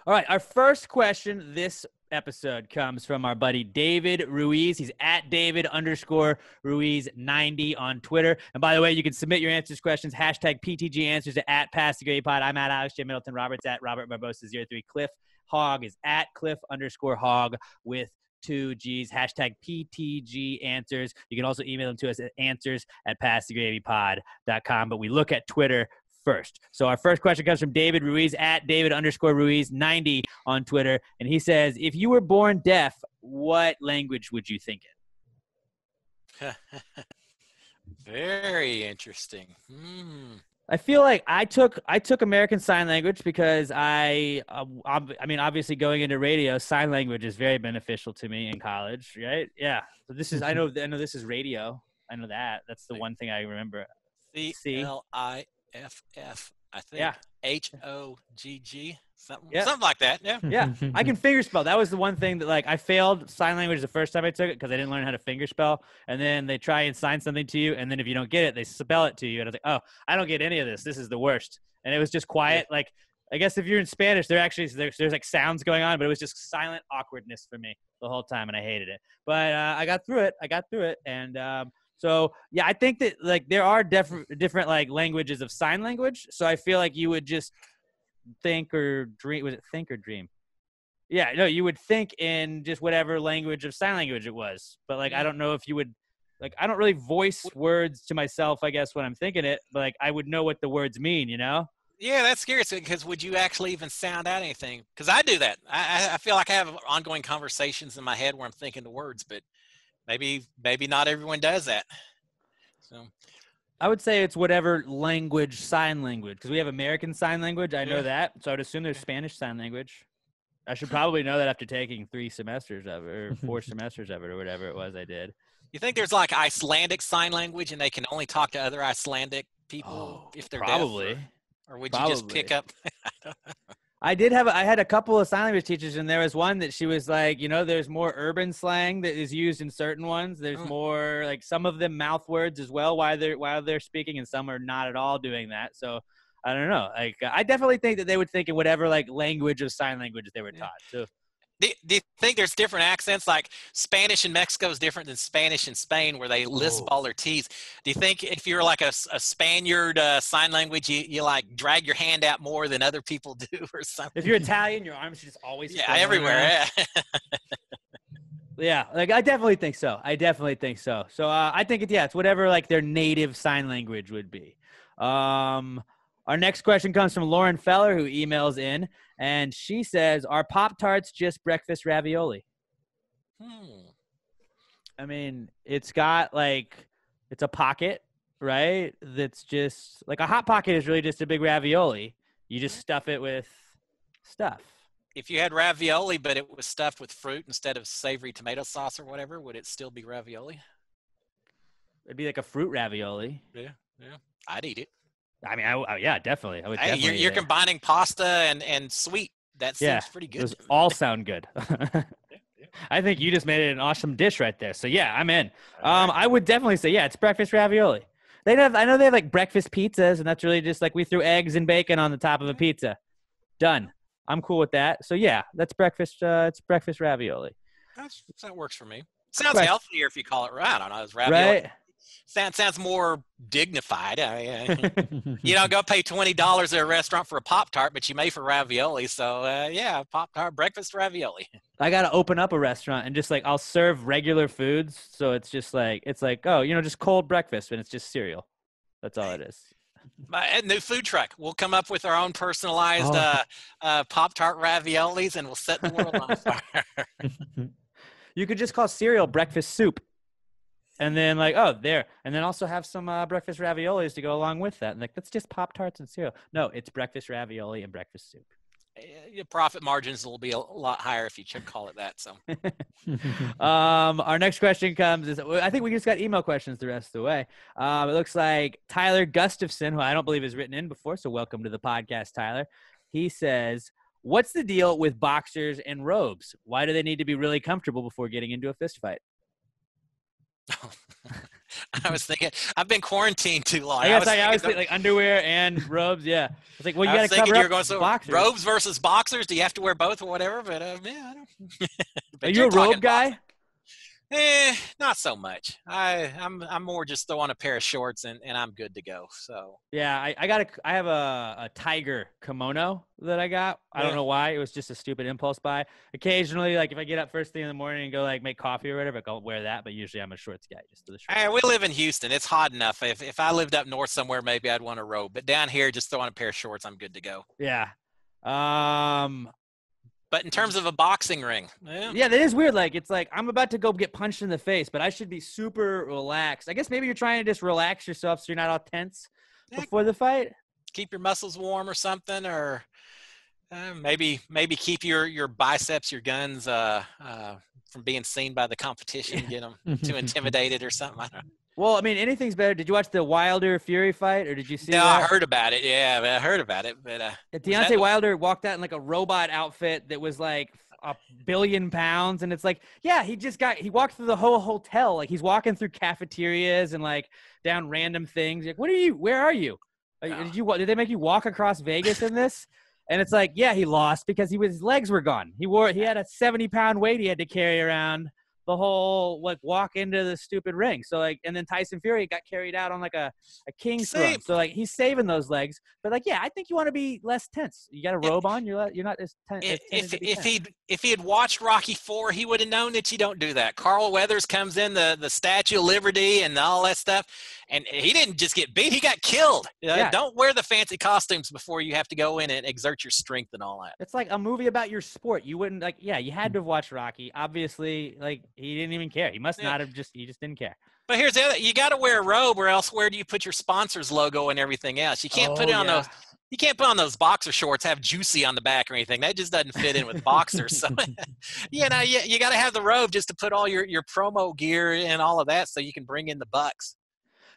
All right, our first question this episode comes from our buddy David Ruiz. He's at David_Ruiz90 on Twitter. And by the way, you can submit your answers questions, hashtag PTG answers at Pass the Gravy Pod. I'm at Alex J. Middleton. Robert's at Robert Barbosa03. Cliff Hogg is at Cliff_Hogg with 2 G's, hashtag PTG answers. You can also email them to us at answers@passthegravypod.com. But we look at Twitter first. So our first question comes from David Ruiz at David_Ruiz90 on Twitter. And he says, if you were born deaf, what language would you think in? Very interesting. I feel like I took American Sign Language because I mean, obviously going into radio, sign language is very beneficial to me in college, right? Yeah. So this is, I know this is radio. I know that. That's the one thing I remember. CLIFF, I think. Yeah. HOGG, something like that. Yeah. Yeah. I can finger spell. That was the one thing that, like, I failed sign language the first time I took it because I didn't learn how to finger spell. And then they try and sign something to you, and then if you don't get it, they spell it to you. And I was like, oh, I don't get any of this. This is the worst. And it was just quiet. Yeah. Like, I guess if you're in Spanish, there's like sounds going on, but it was just silent awkwardness for me the whole time, and I hated it. But I got through it. And so, yeah, I think that, like, there are different like languages of sign language. So I feel like you would just think or dream. Was it think or dream? Yeah, no, you would think in just whatever language of sign language it was. But, like, I don't know if you would, like, I don't really voice words to myself, I guess, when I'm thinking it. But, like, I would know what the words mean, you know? Yeah, that's scary because would you actually even sound out anything? Because I do that. I feel like I have ongoing conversations in my head where I'm thinking the words, but maybe not everyone does that. So I would say it's whatever language, sign language, because we have American Sign Language. I know that. So I'd assume there's Spanish Sign Language. I should probably know that after taking 3 semesters of it, or 4 semesters of it, or whatever it was I did. You think there's like Icelandic Sign Language and they can only talk to other Icelandic people if they're probably deaf? Or would you just pick up? I had a couple of sign language teachers, and there was one that she was like, you know, there's more urban slang that is used in certain ones. There's more, like, some of them mouth words as well while they're speaking, and some are not at all doing that. So I don't know. Like, I definitely think that they would think in whatever, like, language of sign language they were taught. So do you think there's different accents? Like Spanish in Mexico is different than Spanish in Spain, where they lisp all their T's. Do you think if you're like a Spaniard sign language, you like drag your hand out more than other people do or something? If you're Italian, your arms should just always everywhere. Yeah. Yeah, like, I definitely think so. So I think it's whatever, like, their native sign language would be. Our next question comes from Lauren Feller, who emails in, and she says, are Pop-Tarts just breakfast ravioli? I mean, it's got, like, it's a pocket, right? That's just, like, a Hot Pocket is really just a big ravioli. You just stuff it with stuff. If you had ravioli, but it was stuffed with fruit instead of savory tomato sauce or whatever, would it still be ravioli? It'd be like a fruit ravioli. Yeah. I'd eat it. I mean, yeah, definitely. I would. Hey, definitely you're combining pasta and sweet. That seems pretty good. Those all sound good. I think you just made it an awesome dish right there. So yeah, I'm in. I would definitely say it's breakfast ravioli. I know they have like breakfast pizzas, and that's really just like we threw eggs and bacon on the top of a pizza. Done. I'm cool with that. So yeah, that's breakfast. It's breakfast ravioli. That works for me. Sounds healthier if you call it right. I don't know. It's ravioli. Right. Sounds more dignified. You don't go pay $20 at a restaurant for a Pop-Tart, but you may for ravioli. So, Pop-Tart, breakfast ravioli. I got to open up a restaurant and just, like, I'll serve regular foods. So it's just like, just cold breakfast, and it's just cereal. That's all it is. My new food truck. We'll come up with our own personalized Pop-Tart raviolis, and we'll set the world on fire. You could just call cereal breakfast soup. And then like, oh, there. And then also have some breakfast raviolis to go along with that. And like, that's just Pop-Tarts and cereal. No, it's breakfast ravioli and breakfast soup. Your profit margins will be a lot higher if you call it that. So, our next question comes I think we just got email questions the rest of the way. It looks like Tyler Gustafson, who I don't believe has written in before. So welcome to the podcast, Tyler. He says, what's the deal with boxers and robes? Why do they need to be really comfortable before getting into a fist fight? I was thinking, I've been quarantined too long. I was thinking like underwear and robes. Yeah. It's like, well, you got to cover up boxers. Robes versus boxers. Do you have to wear both or whatever? But yeah, I don't. Are you a robe guy? Not so much. I'm more just throw on a pair of shorts and I'm good to go. So yeah, I have a tiger kimono that I got. I don't know why. It was just a stupid impulse buy. Occasionally, like if I get up first thing in the morning and go like make coffee or whatever, I'll wear that. But usually I'm a shorts guy. Just to the shorts. Hey, we live in Houston. It's hot enough. If I lived up north somewhere, maybe I'd want a robe. But down here, just throw on a pair of shorts. I'm good to go. Yeah. But in terms of a boxing ring, yeah, that is weird. Like, it's like I'm about to go get punched in the face, but I should be super relaxed. I guess maybe you're trying to just relax yourself so you're not all tense before the fight. Keep your muscles warm or something, or maybe keep your biceps, your guns from being seen by the competition, get them too intimidated or something. I don't know. Well, I mean, anything's better. Did you watch the Wilder Fury fight, or did you see No, that? I heard about it. Yeah, I heard about it. But Deontay Wilder walked out in like a robot outfit that was like 1 billion pounds, and it's like, yeah, he walked through the whole hotel. Like he's walking through cafeterias and like down random things. Like, where are you? Did they make you walk across Vegas in this? And it's like, yeah, he lost because his legs were gone. He had a 70-pound weight he had to carry around the whole like walk into the stupid ring. So like, and then Tyson Fury got carried out on like a king's throne. So like he's saving those legs, but like, yeah, I think you want to be less tense. You got a robe on, you're not as tense. If he had watched Rocky IV, he would have known that you don't do that. Carl Weathers comes in the Statue of Liberty and all that stuff, and he didn't just get beat; he got killed. Don't wear the fancy costumes before you have to go in and exert your strength and all that. It's like a movie about your sport. You wouldn't like, yeah, you had to have watched Rocky. Obviously, like he didn't even care. He must not have he just didn't care. But here's the other: you got to wear a robe, or else where do you put your sponsor's logo and everything else? You can't put it on those. You can't put on those boxer shorts, have juicy on the back or anything. That just doesn't fit in with boxers. So, you got to have the robe just to put all your promo gear and all of that so you can bring in the bucks.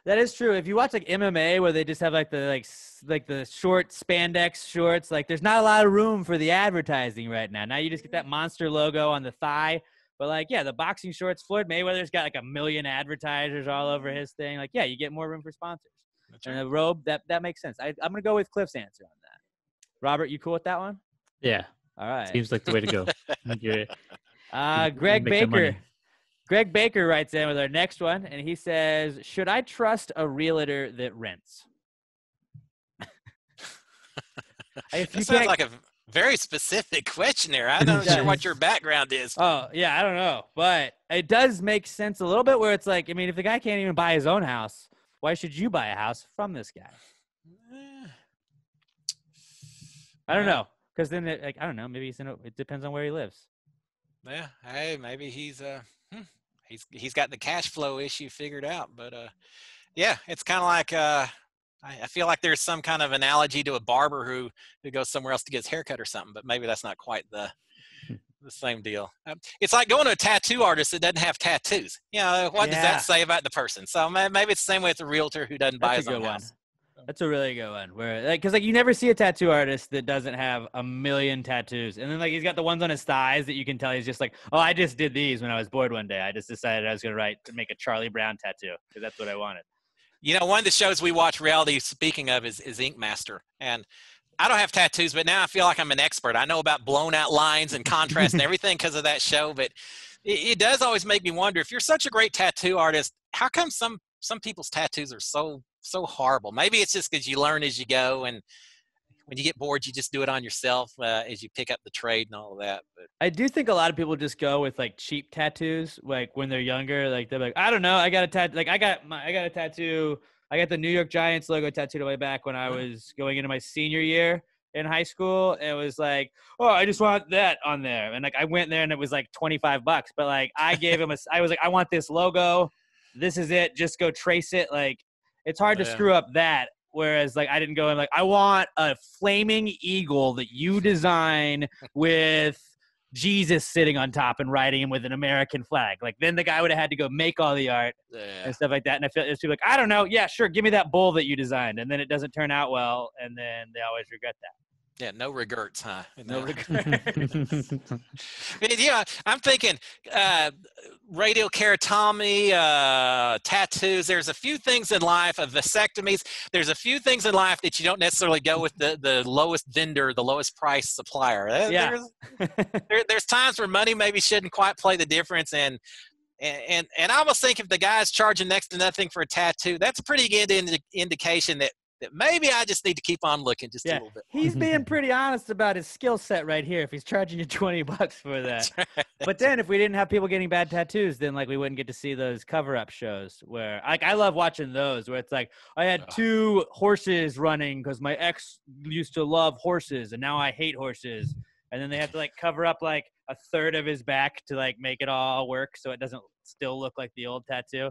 That is true. If you watch like MMA where they just have like the short spandex shorts, like there's not a lot of room for the advertising right now. Now you just get that monster logo on the thigh. But like, yeah, the boxing shorts, Floyd Mayweather's got like 1 million advertisers all over his thing. Like, yeah, you get more room for sponsors. That's right. And the robe, that makes sense. I'm going to go with Cliff's answer on that. Robert, you cool with that one? Yeah. All right. Seems like the way to go. Greg Baker writes in with our next one, and he says, should I trust a realtor that rents? That sounds like a very specific question there. I'm not sure what your background is. Oh, yeah, I don't know. But it does make sense a little bit where it's like, I mean, if the guy can't even buy his own house, why should you buy a house from this guy? I don't know. Because then, I don't know. Maybe it depends on where he lives. Yeah. Hey, maybe he's got the cash flow issue figured out. But, yeah, it's kind of like I feel like there's some kind of analogy to a barber who goes somewhere else to get his haircut or something. But maybe that's not quite the same deal. It's like going to a tattoo artist that doesn't have tattoos. What does that say about the person? So maybe it's the same way with a realtor who doesn't buy his own house. That's a really good one. Where because you never see a tattoo artist that doesn't have 1 million tattoos, and then like he's got the ones on his thighs that you can tell he's just like, oh, I just did these when I was bored one day. I just decided I was going to make a Charlie Brown tattoo because that's what I wanted. One of the shows we watch reality, speaking of, is Ink Master, and I don't have tattoos, but now I feel like I'm an expert. I know about blown out lines and contrast and everything because of that show. But it does always make me wonder, if you're such a great tattoo artist, how come some people's tattoos are so horrible? Maybe it's just because you learn as you go, and when you get bored, you just do it on yourself as you pick up the trade and all of that. But I do think a lot of people just go with like cheap tattoos, like when they're younger. Like they're like, I don't know, I got a tattoo. Like I got a tattoo. I got the New York Giants logo tattooed on my back when I was going into my senior year in high school. It was like, oh, I just want that on there. And like, I went there and it was like $25, but like I gave him I was like, I want this logo. this is it. Just go trace it. Like, it's hard to screw up that. Whereas, like, I didn't go and like, I want a flaming eagle that you design with Jesus sitting on top and riding him with an American flag. Like, then the guy would have had to go make all the art and stuff like that. And I feel there's people like, I don't know. Yeah, sure. Give me that bull that you designed. And then it doesn't turn out well. And then they always regret that. Yeah, no regrets, huh? No regrets. Yeah, I'm thinking radial keratomy, tattoos. There's a few things in life, vasectomies. There's a few things in life that you don't necessarily go with the lowest vendor, the lowest price supplier. Yeah. There's times where money maybe shouldn't quite play the difference. And I almost think if the guy's charging next to nothing for a tattoo, that's a pretty good indication that maybe I just need to keep on looking just a little bit. He's being pretty honest about his skill set right here if he's charging you $20 for that. Right. But then if we didn't have people getting bad tattoos, then like we wouldn't get to see those cover-up shows where like I love watching those where it's like I had 2 horses running because my ex used to love horses and now I hate horses. And then they have to like cover up like a third of his back to like make it all work so it doesn't still look like the old tattoo.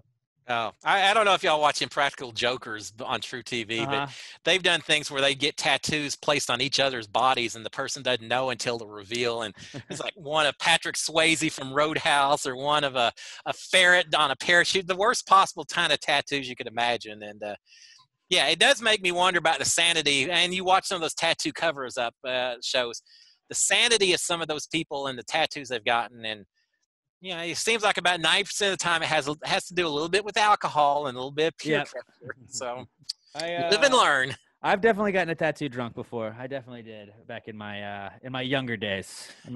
Oh, I don't know if y'all watching Practical Jokers on True TV, but they've done things where they get tattoos placed on each other's bodies and the person doesn't know until the reveal. And it's like one of Patrick Swayze from Roadhouse or one of a ferret on a parachute, the worst possible kind of tattoos you could imagine. And yeah, it does make me wonder about the sanity. And you watch some of those tattoo covers up shows, the sanity of some of those people and the tattoos they've gotten. And you know, it seems like about 90% of the time it has to do a little bit with alcohol and a little bit of peer pressure. So live and learn. I've definitely gotten a tattoo drunk before. I definitely did back in my younger days. I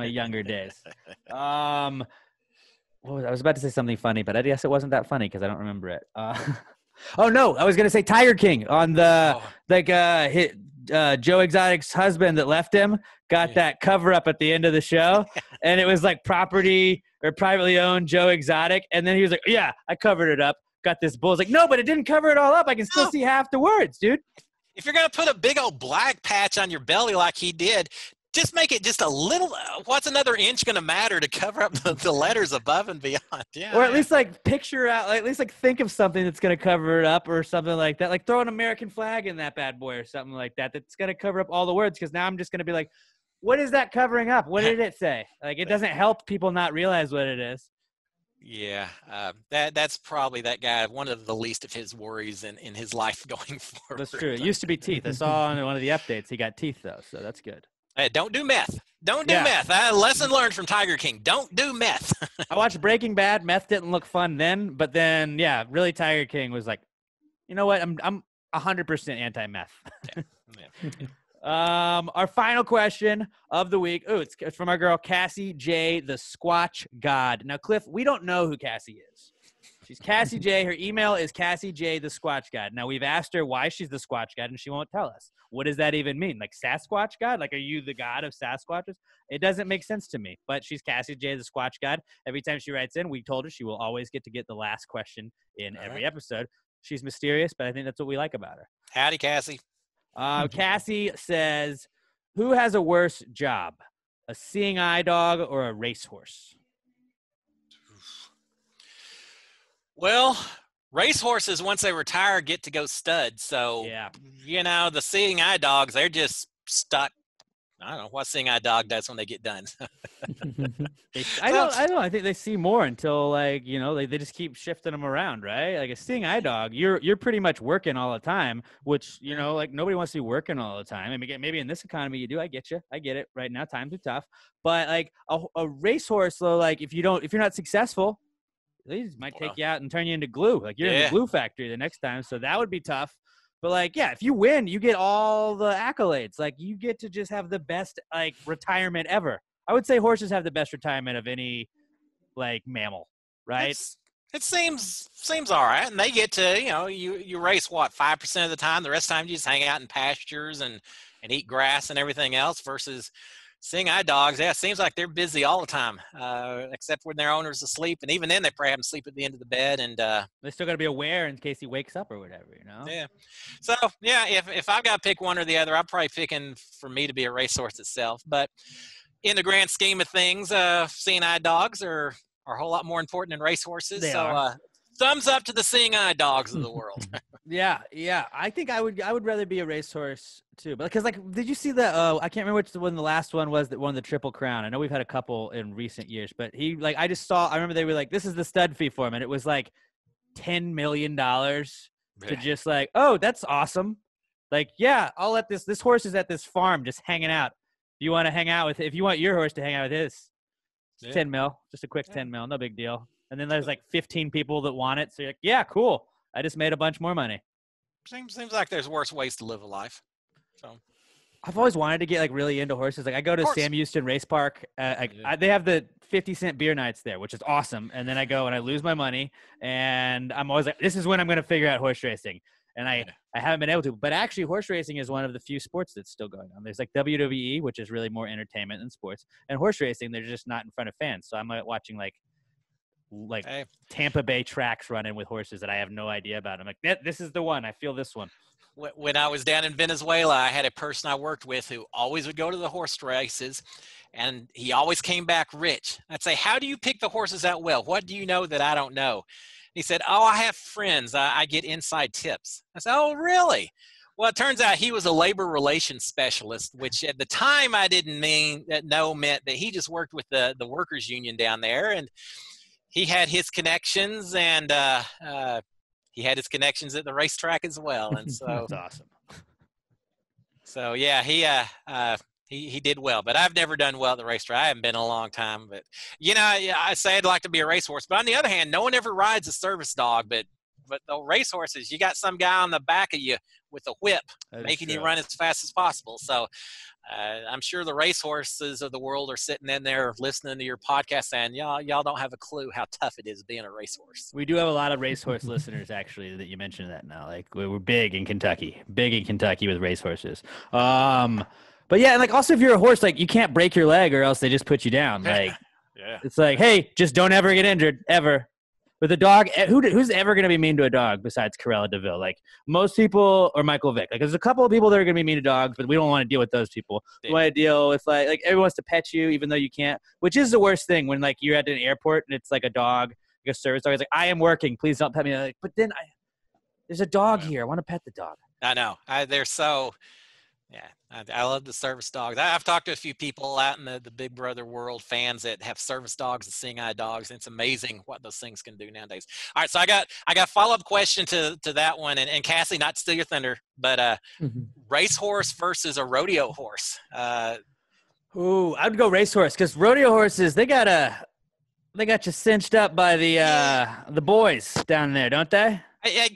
was about to say something funny, but I guess it wasn't that funny because I don't remember it. Oh no, I was gonna say Tiger King on the Joe Exotic's husband that left him got that cover up at the end of the show, and it was like property or privately owned Joe Exotic, and then he was like, "Yeah, I covered it up. Got this bull." I was like, "No, but it didn't cover it all up. I can still see half the words, dude." If you're gonna put a big old black patch on your belly like he did, just make it just a little. What's another inch going to matter to cover up the letters above and beyond? Yeah. Or at least like picture out, like, at least like think of something that's going to cover it up or something like that. Like throw an American flag in that bad boy or something like that. That's going to cover up all the words. Because now I'm just going to be like, what is that covering up? What did it say? Like it doesn't help people not realize what it is. Yeah, that's probably that guy. One of the least of his worries in his life going forward. That's true. It used to be teeth. I saw on one of the updates he got teeth though, so that's good. Hey, don't do meth. Don't do meth. Lesson learned from Tiger King. Don't do meth. I watched Breaking Bad. Meth didn't look fun then, but then, yeah, really Tiger King was like, you know what? I'm 100% anti-meth. Our final question of the week. Oh, it's from our girl, Cassie J, the Squatch God. Now, Cliff, we don't know who Cassie is. She's Cassie J. Her email is Cassie J, the Squatch God. Now, we've asked her why she's the Squatch God, and she won't tell us. What does that even mean? Like Sasquatch God? Like, are you the god of Sasquatches? It doesn't make sense to me, but she's Cassie J, the Squatch God. Every time she writes in, we told her she will always get the last question in every episode. She's mysterious, but I think that's what we like about her. Howdy, Cassie. Cassie says, who has a worse job, a seeing eye dog or a racehorse? Well, racehorses, once they retire, get to go stud. So, you know, the seeing eye dogs, they're just stuck. I don't know what seeing eye dog does when they get done. I don't. I think they see more until, like, you know, they just keep shifting them around, right? Like a seeing eye dog, you're pretty much working all the time, which, you know, like nobody wants to be working all the time. I mean, maybe in this economy you do. I get you. I get it. Right now, times are tough. But like a racehorse, though, like if you're not successful, they might take you out and turn you into glue. Like you're in the glue factory the next time. So that would be tough. But like, yeah, if you win, you get all the accolades. Like you get to just have the best like retirement ever. I would say horses have the best retirement of any like mammal, right? It seems all right. And they get to, you know, you race what, 5% of the time. The rest of the time you just hang out in pastures and eat grass and everything else versus seeing eye dogs, it seems like they're busy all the time, except when their owner's asleep. And even then, they probably have them sleep at the end of the bed. And they still got to be aware in case he wakes up or whatever, you know? Yeah. So, yeah, if I've got to pick one or the other, I'm probably picking for me to be a racehorse itself. But in the grand scheme of things, seeing eye dogs are a whole lot more important than racehorses. thumbs up to the seeing eye dogs of the world. Yeah. I think I would rather be a racehorse too, but because did you see the? I can't remember which one the last one was that won the Triple Crown. I know we've had a couple in recent years, but he I remember they were like, this is the stud fee for him, and it was like $10 million to just like, oh, that's awesome. Like, yeah, I'll let this horse is at this farm just hanging out. If you want to hang out with, if you want your horse to hang out with his, 10 mil, just a quick 10 mil, no big deal. And then there's like 15 people that want it. So you're like, yeah, cool. I just made a bunch more money. Seems like there's worse ways to live a life. So I've always wanted to get like really into horses. Like I go to Sam Houston Race Park. They have the 50-cent beer nights there, which is awesome. And then I go and I lose my money. And I'm always like, this is when I'm going to figure out horse racing. And I haven't been able to. But actually, horse racing is one of the few sports that's still going on. There's like WWE, which is really more entertainment than sports. And horse racing, they're just not in front of fans. So I'm watching like Tampa Bay tracks running with horses that I have no idea about. I'm like, this is the one. I feel this one. When I was down in Venezuela, I had a person I worked with who always would go to the horse races, and he always came back rich. I'd say, how do you pick the horses out well? What do you know that I don't know? He said, oh, I have friends. I get inside tips. I said, oh, really? Well, it turns out he was a labor relations specialist, which at the time I didn't meant that he just worked with the workers union down there, and he had his connections, and he had his connections at the racetrack as well. And so that's awesome. So yeah, he did well, but I've never done well at the racetrack. I haven't been in a long time, but I say I'd like to be a racehorse, but on the other hand, no one ever rides a service dog, but the racehorses, you got some guy on the back of you with a whip making you run as fast as possible. So I'm sure the racehorses of the world are sitting in there listening to your podcast saying, y'all don't have a clue how tough it is being a racehorse. We do have a lot of racehorse listeners, actually, that you mentioned that now. Like, we're big in Kentucky with racehorses. But yeah, and like also if you're a horse, like you can't break your leg or else they just put you down. Like, It's like, hey, just don't ever get injured ever. With a dog, who's ever going to be mean to a dog besides Corella DeVille? Like most people, or Michael Vick. Like there's a couple of people that are going to be mean to dogs, but we don't want to deal with those people. We want to deal with like everyone wants to pet you, even though you can't. Which is the worst thing when like you're at an airport and it's like a dog, like a service dog. It's like, I am working, please don't pet me. Like, but then there's a dog here. I want to pet the dog. I know. They're so. Yeah, I love the service dogs. I've talked to a few people out in the Big Brother world, fans that have service dogs and seeing eye dogs. And it's amazing what those things can do nowadays. All right, so I got a follow-up question to that one. And Cassie, not to steal your thunder, but racehorse versus a rodeo horse. Ooh, I'd go racehorse because rodeo horses, they got you cinched up by the boys down there, don't they?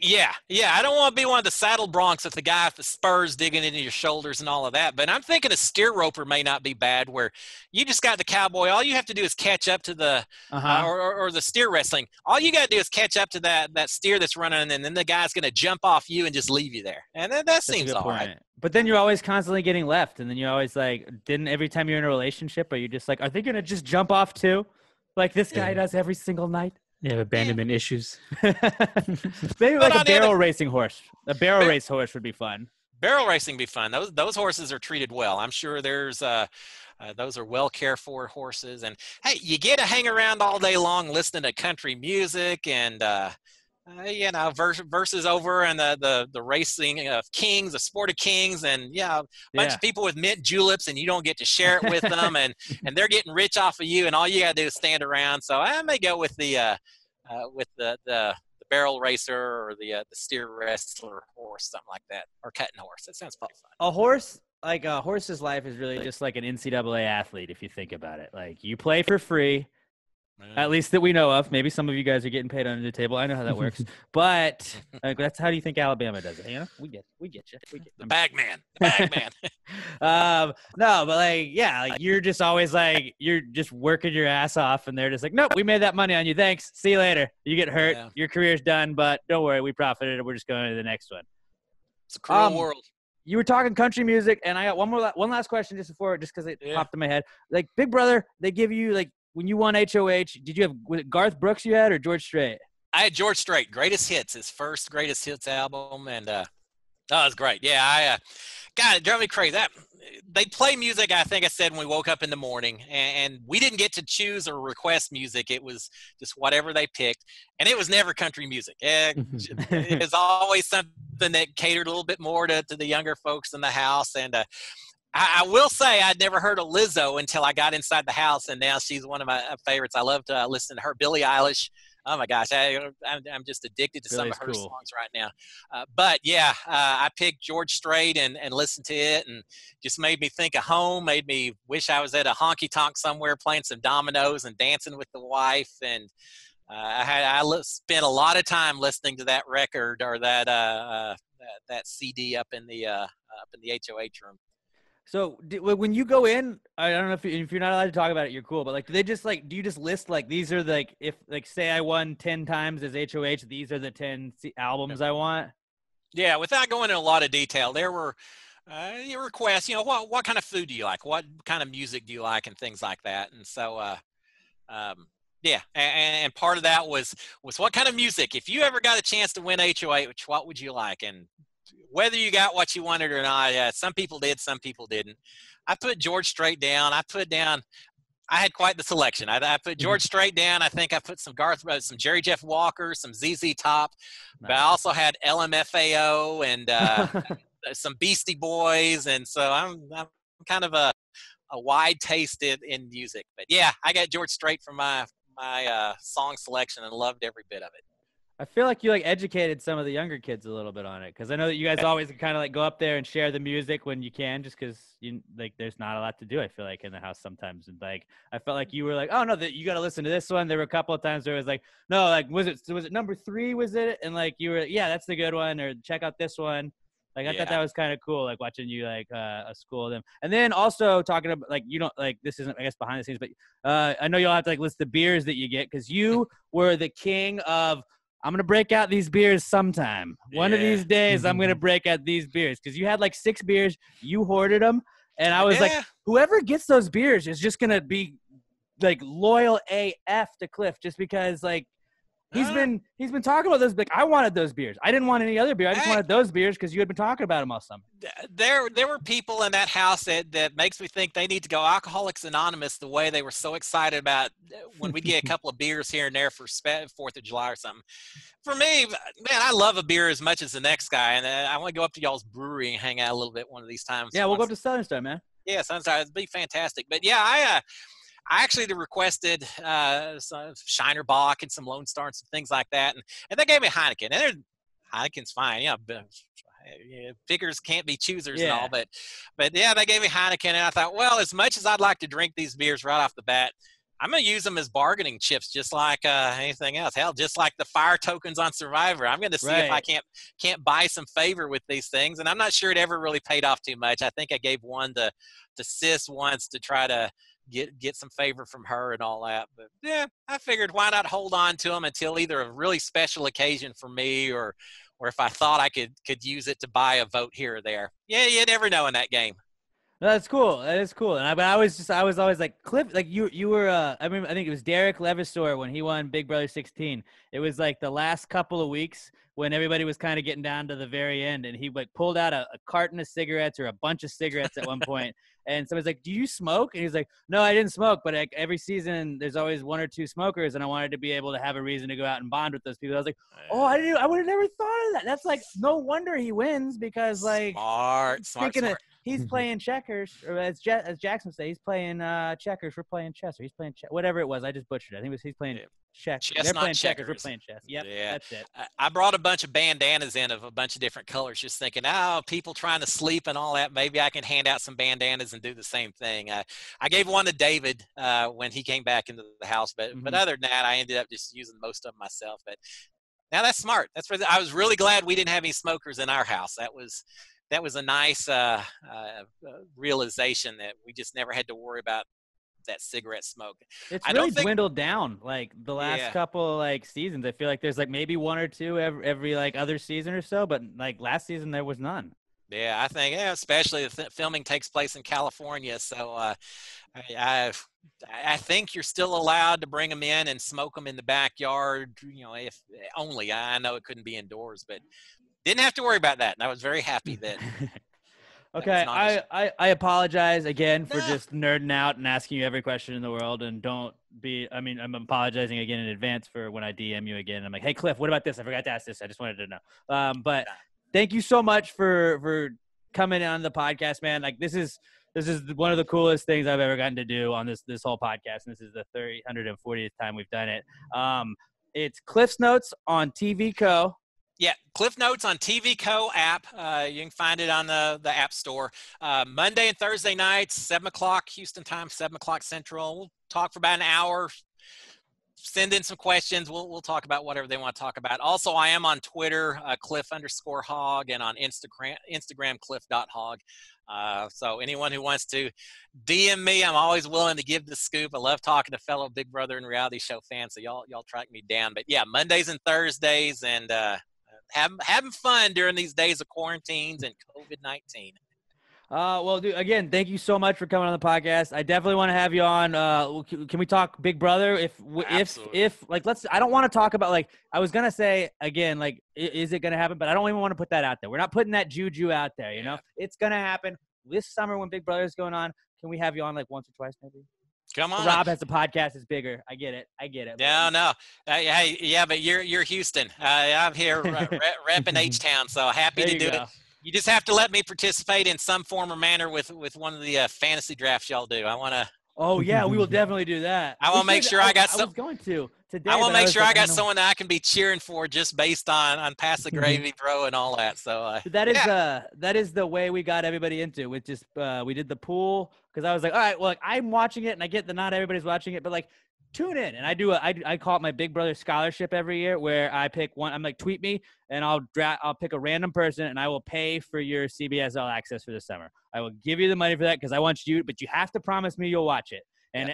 Yeah. I don't want to be one of the saddle broncs with the guy with the spurs digging into your shoulders and all of that. But I'm thinking a steer roper may not be bad, where you just got the cowboy. All you have to do is catch up to the or the steer wrestling. All you got to do is catch up to that steer that's running, and then the guy's going to jump off you and just leave you there. And that seems all right. But then you're always constantly getting left, and then you're always like, every time you're in a relationship, are you just like, are they going to just jump off too, like this guy does every single night? They have abandonment issues. Maybe like a barrel racing horse. A barrel race horse would be fun. Barrel racing be fun. Those horses are treated well. I'm sure there's those are well cared for horses. And hey, you get to hang around all day long listening to country music and versus over and the racing of kings, the sport of kings, and a bunch of people with mint juleps, and you don't get to share it with them, and they're getting rich off of you, and all you got to do is stand around. So I may go with the barrel racer or the steer wrestler horse, something like that, or cutting horse. That sounds fun. A horse, like a horse's life, is really just like an NCAA athlete if you think about it. Like you play for free. At least that we know of. Maybe some of you guys are getting paid under the table. I know how that works. But that's how do you think Alabama does it? You know, we get you. The bag man. No, but like you're just always like you're just working your ass off, and they're just like, nope, we made that money on you. Thanks. See you later. You get hurt. Yeah. Your career's done, but don't worry, we profited. We're just going to the next one. It's a cruel world. You were talking country music, and I got one last question just because it popped in my head. Like Big Brother, they give you like. When you won HOH, did you have was it Garth Brooks you had or George Strait? I had George Strait, Greatest Hits, his first Greatest Hits album, and Oh, it's great. Yeah, God, it drove me crazy. They'd play music, I think I said, when we woke up in the morning, and we didn't get to choose or request music. It was just whatever they picked, and it was never country music. It was always something that catered a little bit more to the younger folks in the house. And I will say I'd never heard of Lizzo until I got inside the house, and now she's one of my favorites. I love to listen to her. Billie Eilish. Oh my gosh, I'm just addicted to some of her songs right now. But yeah, I picked George Strait and listened to it, and just made me think of home. Made me wish I was at a honky tonk somewhere playing some dominoes and dancing with the wife. And I spent a lot of time listening to that record or that CD up in the HOH room. So when you go in, I don't know if you're not allowed to talk about it, you're cool. But like, do they just like, do you just list like, these are like, if like, say I won 10 times as HOH, these are the 10 albums I want? Yeah, without going into a lot of detail, there were requests, what kind of food do you like? What kind of music do you like? And things like that. And so, yeah. And part of that was what kind of music, if you ever got a chance to win HOH, what would you like? And whether you got what you wanted or not, some people did, some people didn't. I put George Strait down. I had quite the selection. I put George Strait down. I think I put some some Jerry Jeff Walker, some ZZ Top, but I also had LMFAO and some Beastie Boys. And so I'm kind of a wide taste in music. But yeah, I got George Strait for my song selection and loved every bit of it. I feel like you like educated some of the younger kids a little bit on it, because I know that you guys always kind of like go up there and share the music when you can, just because you like there's not a lot to do. I feel like in the house sometimes, and like I felt like you were like, oh no, that you got to listen to this one. There were a couple of times where it was like, no, like was it number 3? Was it? And like you were, yeah, that's the good one, or check out this one. Like I thought that was kind of cool, like watching you like school them, and then also talking about like you don't like this isn't I guess behind the scenes, but I know you'll have to like list the beers that you get, because you were the king of. I'm going to break out these beers sometime. One of these days, I'm going to break out these beers. Because you had like 6 beers. You hoarded them. And I was like, whoever gets those beers is just going to be like loyal AF to Cliff, just because like he's been talking about those. Like, I wanted those beers. I didn't want any other beer. I just wanted those beers because you had been talking about them all summer. There were people in that house that makes me think they need to go Alcoholics Anonymous, the way they were so excited about when we get a couple of beers here and there for 4th of July or something. For me, man, I love a beer as much as the next guy, and I want to go up to y'all's brewery and hang out a little bit one of these times. Yeah, we'll go up to Southern Star, man. Yeah, Southern Star. It'd be fantastic. But yeah, I actually requested some Shiner Bock and some Lone Star and some things like that, and they gave me Heineken. And Heineken's fine, pickers can't be choosers and all, but yeah, they gave me Heineken, and I thought, well, as much as I'd like to drink these beers right off the bat, I'm going to use them as bargaining chips, just like anything else. Hell, just like the fire tokens on Survivor. I'm going to see if I can't buy some favor with these things, and I'm not sure it ever really paid off too much. I think I gave one to Sis once to try to get some favor from her and all that. But yeah, I figured why not hold on to them until either a really special occasion for me or if I thought I could use it to buy a vote here or there. Yeah, you never know in that game. No, that's cool. That is cool. And I was always like Cliff, like you were. I remember, I think it was Derek Levisor when he won Big Brother 16. It was like the last couple of weeks when everybody was kind of getting down to the very end, and he like pulled out a carton of cigarettes or a bunch of cigarettes at one point. And somebody's like, "Do you smoke?" And he's like, "No, I didn't smoke, but like every season there's always 1 or 2 smokers, and I wanted to be able to have a reason to go out and bond with those people." I was like, "Oh, I would have never thought of that." That's like no wonder he wins, because like smart. He's playing checkers, or as Jackson said, he's playing checkers. We're playing chess, or he's playing whatever it was. I just butchered it. I think he's playing chess. They're playing checkers. We're playing chess. Yep, that's it. I brought a bunch of bandanas in of a bunch of different colors, just thinking, people trying to sleep and all that. Maybe I can hand out some bandanas and do the same thing. I gave one to David when he came back into the house, but other than that, I ended up just using most of them myself. But now that's smart. I was really glad we didn't have any smokers in our house. That was a nice realization that we just never had to worry about that cigarette smoke. It's really dwindled down like the last couple like seasons. I feel like there's like maybe 1 or 2 every like other season or so, but like last season there was none. Yeah, I think especially if filming takes place in California, so I think you're still allowed to bring them in and smoke them in the backyard. If only I know it couldn't be indoors, but didn't have to worry about that. And I was very happy that. Okay, I apologize again for just nerding out and asking you every question in the world, and I'm apologizing again in advance for when I DM you again. I'm like, hey, Cliff, what about this? I forgot to ask this. I just wanted to know. But thank you so much for coming on the podcast, man. Like, this is one of the coolest things I've ever gotten to do on this whole podcast, and this is the 340th time we've done it. It's Cliff's Notes on TV Co. Yeah, Cliff Notes on TV Co. app. You can find it on the App Store. Monday and Thursday nights, 7 o'clock Houston time, 7 o'clock Central. We'll talk for about an hour. Send in some questions. We'll talk about whatever they want to talk about. Also, I am on Twitter, Cliff_Hogg, and on Instagram, Cliff.Hogg. So anyone who wants to DM me, I'm always willing to give the scoop. I love talking to fellow Big Brother and reality show fans, so y'all track me down. But yeah, Mondays and Thursdays, and having fun during these days of quarantines and COVID-19. Well, dude, again, thank you so much for coming on the podcast. I definitely want to have you on. Can we talk Big Brother? If I don't want to talk about, like, I was gonna say again, like, is it gonna happen? But I don't even want to put that out there. We're not putting that juju out there. You know, it's gonna happen this summer when Big Brother is going on. Can we have you on like once or twice, maybe? Come on. Rob has a podcast. It's bigger. I get it. No. Hey, yeah, but you're Houston. I'm here repping H-Town, so happy to do it. You just have to let me participate in some form or manner with one of the fantasy drafts y'all do. I want to. Oh yeah, we will definitely do that. I want to make sure I got some. I was going to today. I want to make sure I got someone that I can be cheering for just based on Pass the Gravy, bro, and all that. So that is the way we got everybody into it. Just we did the pool because I was like, all right, well, like, I'm watching it, and I get that not everybody's watching it, but like, tune in. And I call it my Big Brother scholarship every year, where I pick one. I'm like, tweet me, and I'll pick a random person, and I will pay for your CBS All Access for the summer. I will give you the money for that because I want you, but you have to promise me you'll watch it. And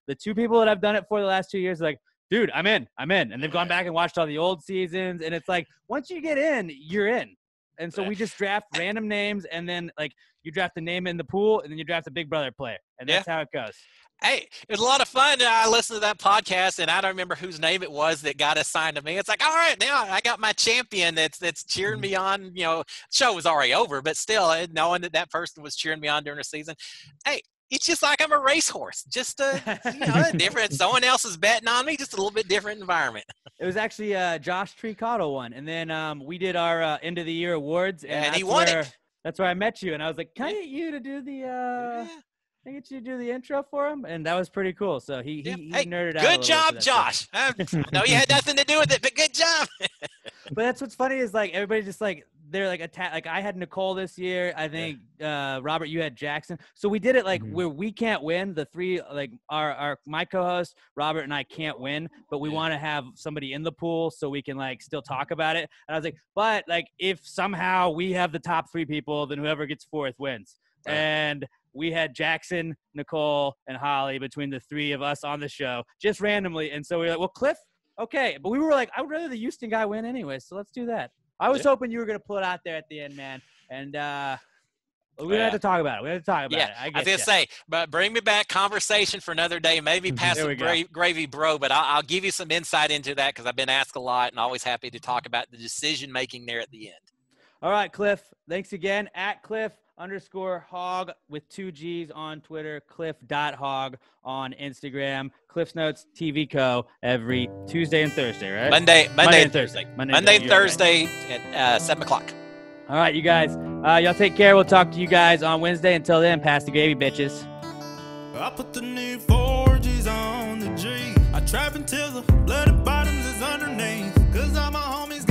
the two people that I've done it for the last 2 years are like, dude, I'm in. And they've gone back and watched all the old seasons. And it's like, once you get in, you're in. And so we just draft random names, and then like you draft the name in the pool, and then you draft a Big Brother player. And that's how it goes. Hey, it was a lot of fun. I listened to that podcast, and I don't remember whose name it was that got assigned to me. It's like, all right, now I got my champion that's cheering me on. You know, show was already over, but still, knowing that person was cheering me on during the season. Hey, it's just like I'm a racehorse, just different. Someone else is betting on me, just a little bit different environment. It was actually Josh Tricotto won, and then we did our end of the year awards, and he won it. That's where I met you, and I was like, can I get you to do the I get you to do the intro for him, and that was pretty cool. So he nerded out. Good job, Josh. I know you had nothing to do with it, but good job. But that's what's funny is like everybody just like they're like like I had Nicole this year. I think Robert, you had Jackson. So we did it like where we can't win. The three like my co-host Robert and I can't win, but we want to have somebody in the pool so we can like still talk about it. And I was like, but like if somehow we have the top three people, then whoever gets fourth wins. Right. And we had Jackson, Nicole, and Holly between the three of us on the show, just randomly. And so we were like, well, Cliff, okay. But we were like, I would rather the Houston guy win anyway, so let's do that. I was hoping you were going to pull it out there at the end, man. And we had to talk about it. I was going to say, but bring me back conversation for another day, maybe pass the gravy, bro. But I'll give you some insight into that because I've been asked a lot and always happy to talk about the decision-making there at the end. All right, Cliff. Thanks again. At Cliff_Hogg with 2 G's on Twitter, Cliff.Hogg on Instagram, Cliff's Notes TV Co. every Tuesday and Thursday, right? Monday and Thursday. Monday and Thursday at 7 o'clock. All right, you guys. Y'all take care. We'll talk to you guys on Wednesday. Until then, pass the gravy, bitches. I put the new 4Gs on the G. I trap until the bloody bottoms is underneath. Cause all my homies